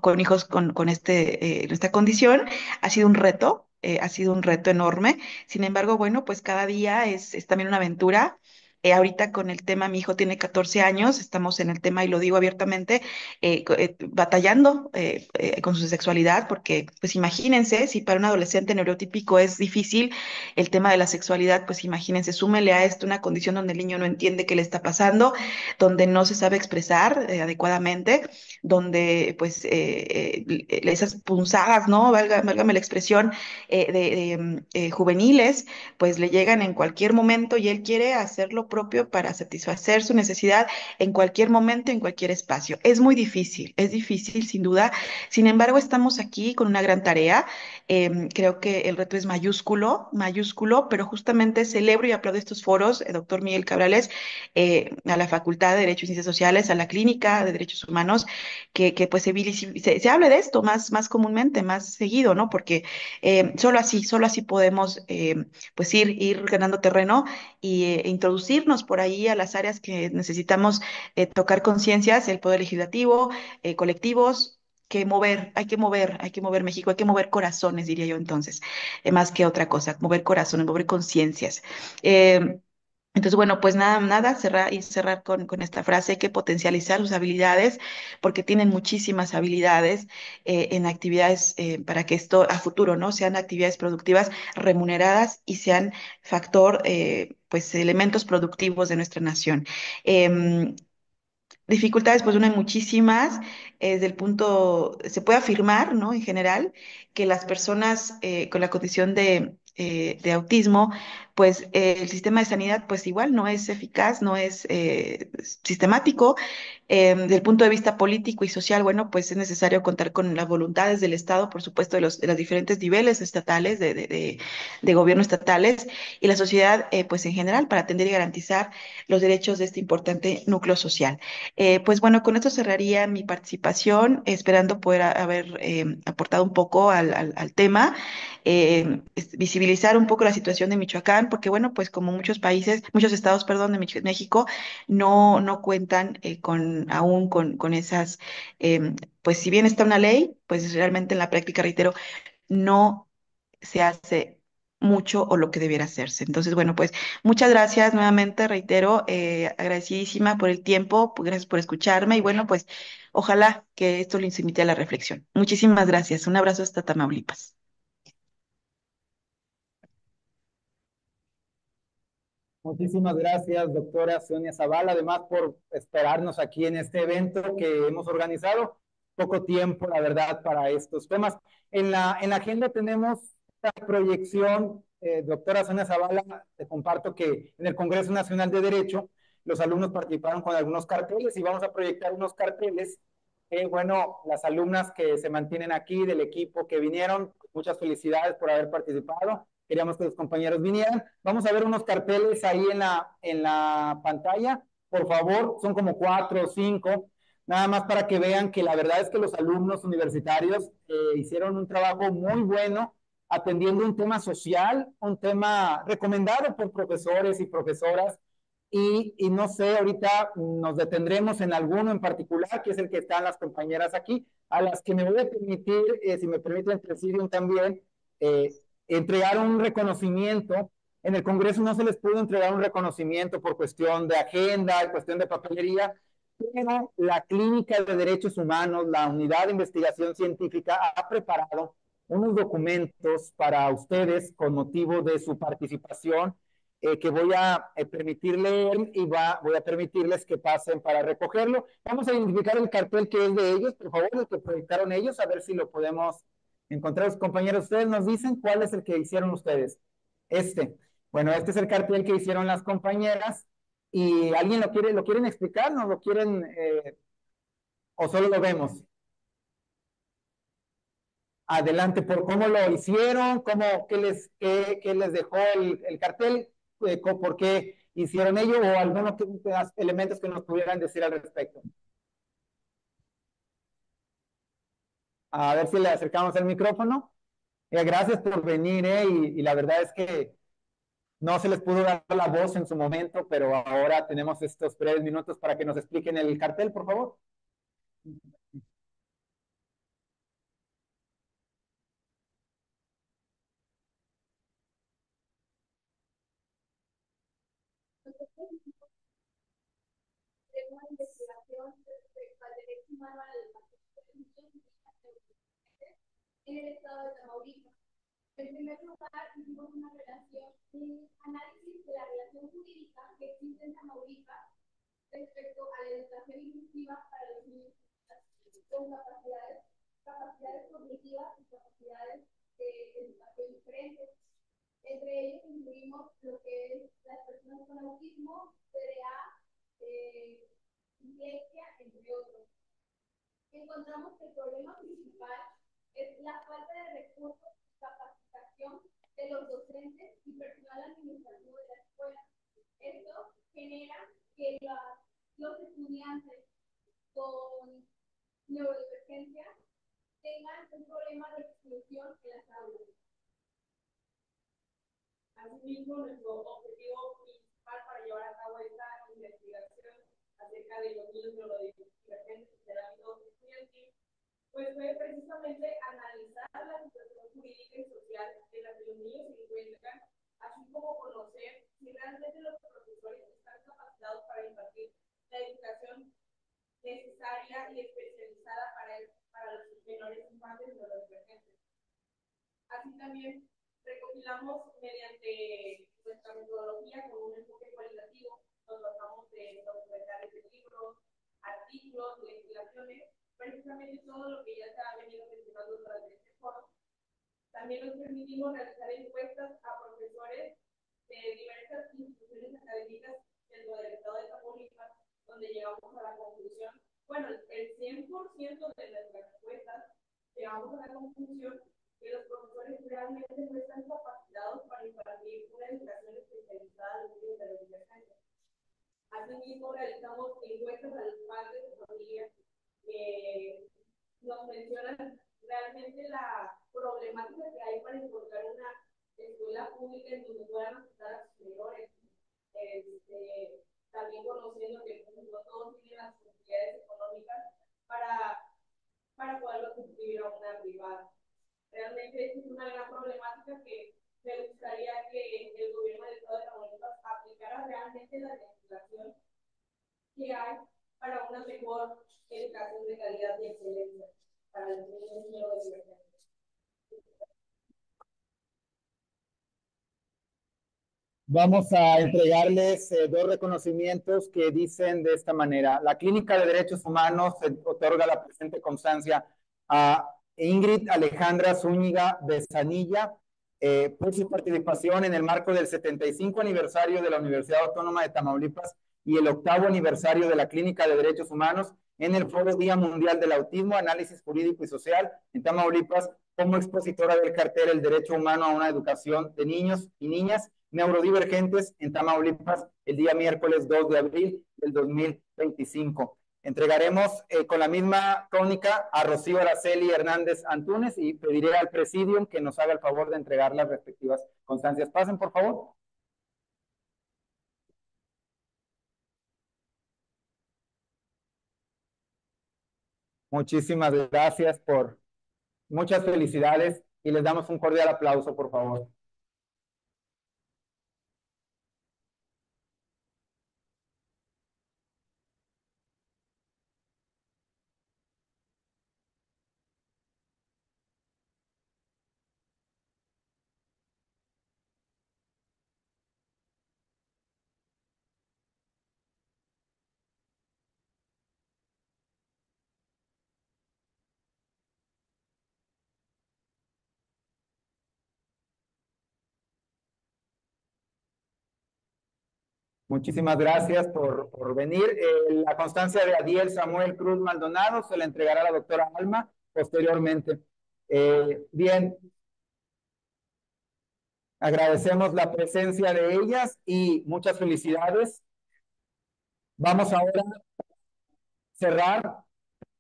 con hijos con esta condición, ha sido un reto enorme. Sin embargo, bueno, pues cada día es también una aventura. Ahorita con el tema, mi hijo tiene 14 años, estamos en el tema y lo digo abiertamente, batallando con su sexualidad, porque pues imagínense, si para un adolescente neurotípico es difícil el tema de la sexualidad, pues imagínense, súmele a esto una condición donde el niño no entiende qué le está pasando, donde no se sabe expresar adecuadamente, donde pues esas punzadas, ¿no? Válgame la expresión, juveniles, pues le llegan en cualquier momento y él quiere hacer lo propio para satisfacer su necesidad en cualquier momento, en cualquier espacio. Es difícil sin duda. Sin embargo, estamos aquí con una gran tarea. Creo que el reto es mayúsculo, mayúsculo, pero justamente celebro y aplaudo estos foros, doctor Miguel Cabrales, a la Facultad de Derecho y Ciencias Sociales, a la Clínica de Derechos Humanos, que pues se hable de esto más comúnmente, más seguido, ¿no? Porque solo así podemos pues ir ganando terreno y introducirnos por ahí a las áreas que necesitamos tocar conciencias, el Poder Legislativo, colectivos hay que mover México, hay que mover corazones, diría yo entonces, más que otra cosa, mover corazones, mover conciencias. Eh, entonces, bueno, pues nada, cerrar con esta frase, hay que potencializar sus habilidades, porque tienen muchísimas habilidades en actividades para que esto a futuro, ¿no? Sean actividades productivas remuneradas y sean factor, pues, elementos productivos de nuestra nación. Em, Dificultades, pues, una hay muchísimas. Se puede afirmar, ¿no? En general, que las personas con la condición de autismo, pues el sistema de sanidad pues igual no es eficaz, no es sistemático. Desde el punto de vista político y social, bueno, pues es necesario contar con las voluntades del Estado, por supuesto, de los diferentes niveles estatales, de gobierno estatales y la sociedad, pues en general, para atender y garantizar los derechos de este importante núcleo social. Pues bueno, con esto cerraría mi participación, esperando poder haber aportado un poco al tema, visibilizar un poco la situación de Michoacán, porque bueno, pues como muchos países, muchos estados, perdón, de México, no cuentan aún con esas, pues si bien está una ley, pues realmente en la práctica, reitero, no se hace mucho o lo que debiera hacerse. Entonces, bueno, pues muchas gracias nuevamente, reitero, agradecidísima por el tiempo, pues, gracias por escucharme y bueno, pues ojalá que esto les invite a la reflexión. Muchísimas gracias. Un abrazo hasta Tamaulipas. Muchísimas gracias, doctora Sonia Zavala, además por esperarnos aquí en este evento que hemos organizado. Poco tiempo, la verdad, para estos temas. En la agenda tenemos esta proyección, doctora Sonia Zavala, te comparto que en el Congreso Nacional de Derecho los alumnos participaron con algunos carteles y vamos a proyectar unos carteles. Bueno, las alumnas que se mantienen aquí, del equipo que vinieron, muchas felicidades por haber participado. Queríamos que los compañeros vinieran. Vamos a ver unos carteles ahí en la pantalla. Por favor, son como 4 o 5, nada más para que vean que la verdad es que los alumnos universitarios hicieron un trabajo muy bueno atendiendo un tema social, un tema recomendado por profesores y profesoras. Y no sé, ahorita nos detendremos en alguno en particular, que es el que están las compañeras aquí, a las que me voy a permitir, si me permite el presidium también, eh, entregar un reconocimiento. En el Congreso no se les pudo entregar un reconocimiento por cuestión de agenda, cuestión de papelería, pero la Clínica de Derechos Humanos, la Unidad de Investigación Científica, ha preparado unos documentos para ustedes con motivo de su participación, que voy a permitir leer y voy a permitirles que pasen para recogerlo. Vamos a identificar el cartel que es de ellos, por favor, el que proyectaron ellos, a ver si lo podemos encontrar. Los compañeros, ustedes nos dicen cuál es el que hicieron ustedes. Este. Bueno, este es el cartel que hicieron las compañeras. ¿Y alguien lo quieren explicar? ¿No lo quieren o solo lo vemos? Adelante, por cómo lo hicieron, qué les dejó el cartel, por qué hicieron ello o algunos elementos que nos pudieran decir al respecto. A ver si le acercamos el micrófono. Gracias por venir, y la verdad es que no se les pudo dar la voz en su momento, pero ahora tenemos estos breves minutos para que nos expliquen el cartel, por favor. Una investigación respecto al derecho humano a la educación en el estado de Tamaulipas. En primer lugar, hicimos una relación, un análisis de la relación jurídica que existe en Tamaulipas respecto a la educación inclusiva para los niños con capacidades cognitivas y capacidades de educación diferentes. Entre ellos incluimos lo que es las personas con autismo, TDA, dislexia, entre otros. Encontramos que el problema principal es la falta de recursos y capacitación de los docentes y personal administrativo de la escuela. Esto genera que los estudiantes con neurodivergencia tengan un problema de exclusión en las aulas. Asimismo, nuestro objetivo principal para llevar a cabo esta investigación acerca de los niños neurodivergentes del ámbito estudiantil, pues fue precisamente analizar la situación jurídica y social en la que los niños se encuentran, así como conocer si realmente los profesores están capacitados para impartir la educación necesaria y especializada para los menores infantes neurodivergentes. Así también recopilamos mediante nuestra metodología con un enfoque cualitativo. Nos basamos en documentales de libros, artículos, legislaciones, precisamente todo lo que ya se ha venido mencionando durante este foro, También nos permitimos realizar encuestas a profesores de diversas instituciones académicas dentro del estado de Tamaulipas, donde llegamos a la conclusión, bueno, el 100% de nuestras encuestas llegamos a la conclusión que los profesores realmente no están capacitados para impartir una educación especializada en los de la universidad. Asimismo, realizamos encuestas a los padres de familia que nos mencionan realmente la problemática que hay para encontrar una escuela pública en donde puedan aceptar a sus menores. También conociendo que no todos tienen las posibilidades económicas para poderlo suscribir a una privada. Realmente es una gran problemática que me gustaría que el gobierno del estado de Tamaulipas aplicara realmente la legislación que hay para una mejor educación de calidad y excelencia para los niños neurodivergentes. Vamos a entregarles dos reconocimientos que dicen de esta manera. La Clínica de Derechos Humanos otorga la presente constancia a Ingrid Alejandra Zúñiga Besanilla por su participación en el marco del 75 aniversario de la Universidad Autónoma de Tamaulipas y el 8º aniversario de la Clínica de Derechos Humanos en el Foro Día Mundial del Autismo, Análisis Jurídico y Social en Tamaulipas, como expositora del cartel El Derecho Humano a una Educación de Niños y Niñas Neurodivergentes en Tamaulipas el día miércoles 2 de abril del 2025. Entregaremos con la misma tónica a Rocío Araceli Hernández Antúnez y pediré al presidium que nos haga el favor de entregar las respectivas constancias. Pasen, por favor. Muchísimas gracias muchas felicidades y les damos un cordial aplauso, por favor. Muchísimas gracias por venir. La constancia de Adiel Samuel Cruz Maldonado se la entregará a la doctora Alma posteriormente. Bien, agradecemos la presencia de ellas y muchas felicidades. Vamos ahora a cerrar,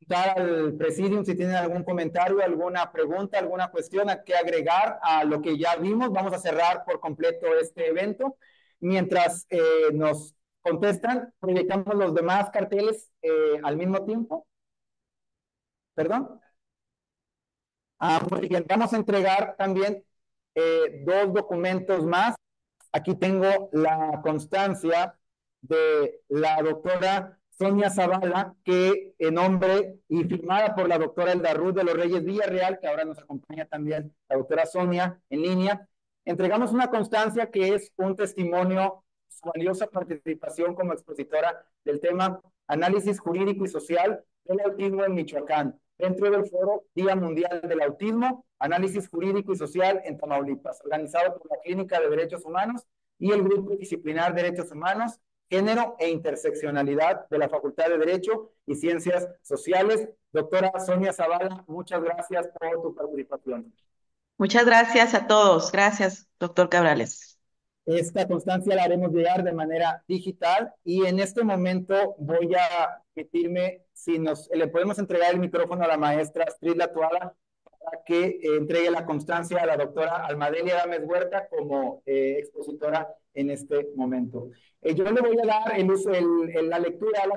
dar al presidium si tienen algún comentario, alguna pregunta, alguna cuestión a que agregar a lo que ya vimos. Vamos a cerrar por completo este evento. Mientras nos contestan, proyectamos los demás carteles al mismo tiempo. ¿Perdón? Muy bien. Vamos a entregar también dos documentos más. Aquí tengo la constancia de la doctora Sonia Zavala, que en nombre y firmada por la doctora Elda Ruth de los Reyes Villarreal, que ahora nos acompaña también la doctora Sonia en línea, entregamos una constancia que es un testimonio, su valiosa participación como expositora del tema Análisis Jurídico y Social del Autismo en Michoacán, dentro del Foro Día Mundial del Autismo, Análisis Jurídico y Social en Tamaulipas, organizado por la Clínica de Derechos Humanos y el Grupo Disciplinar Derechos Humanos, Género e Interseccionalidad de la Facultad de Derecho y Ciencias Sociales. Doctora Sonia Zavala, muchas gracias por tu participación. Muchas gracias a todos. Gracias, doctor Cabrales. Esta constancia la haremos llegar de manera digital y en este momento voy a pedirme si le podemos entregar el micrófono a la maestra Astrid Latuada para que entregue la constancia a la doctora Almadelia Gámez Huerta como expositora en este momento. Yo le voy a dar la lectura a la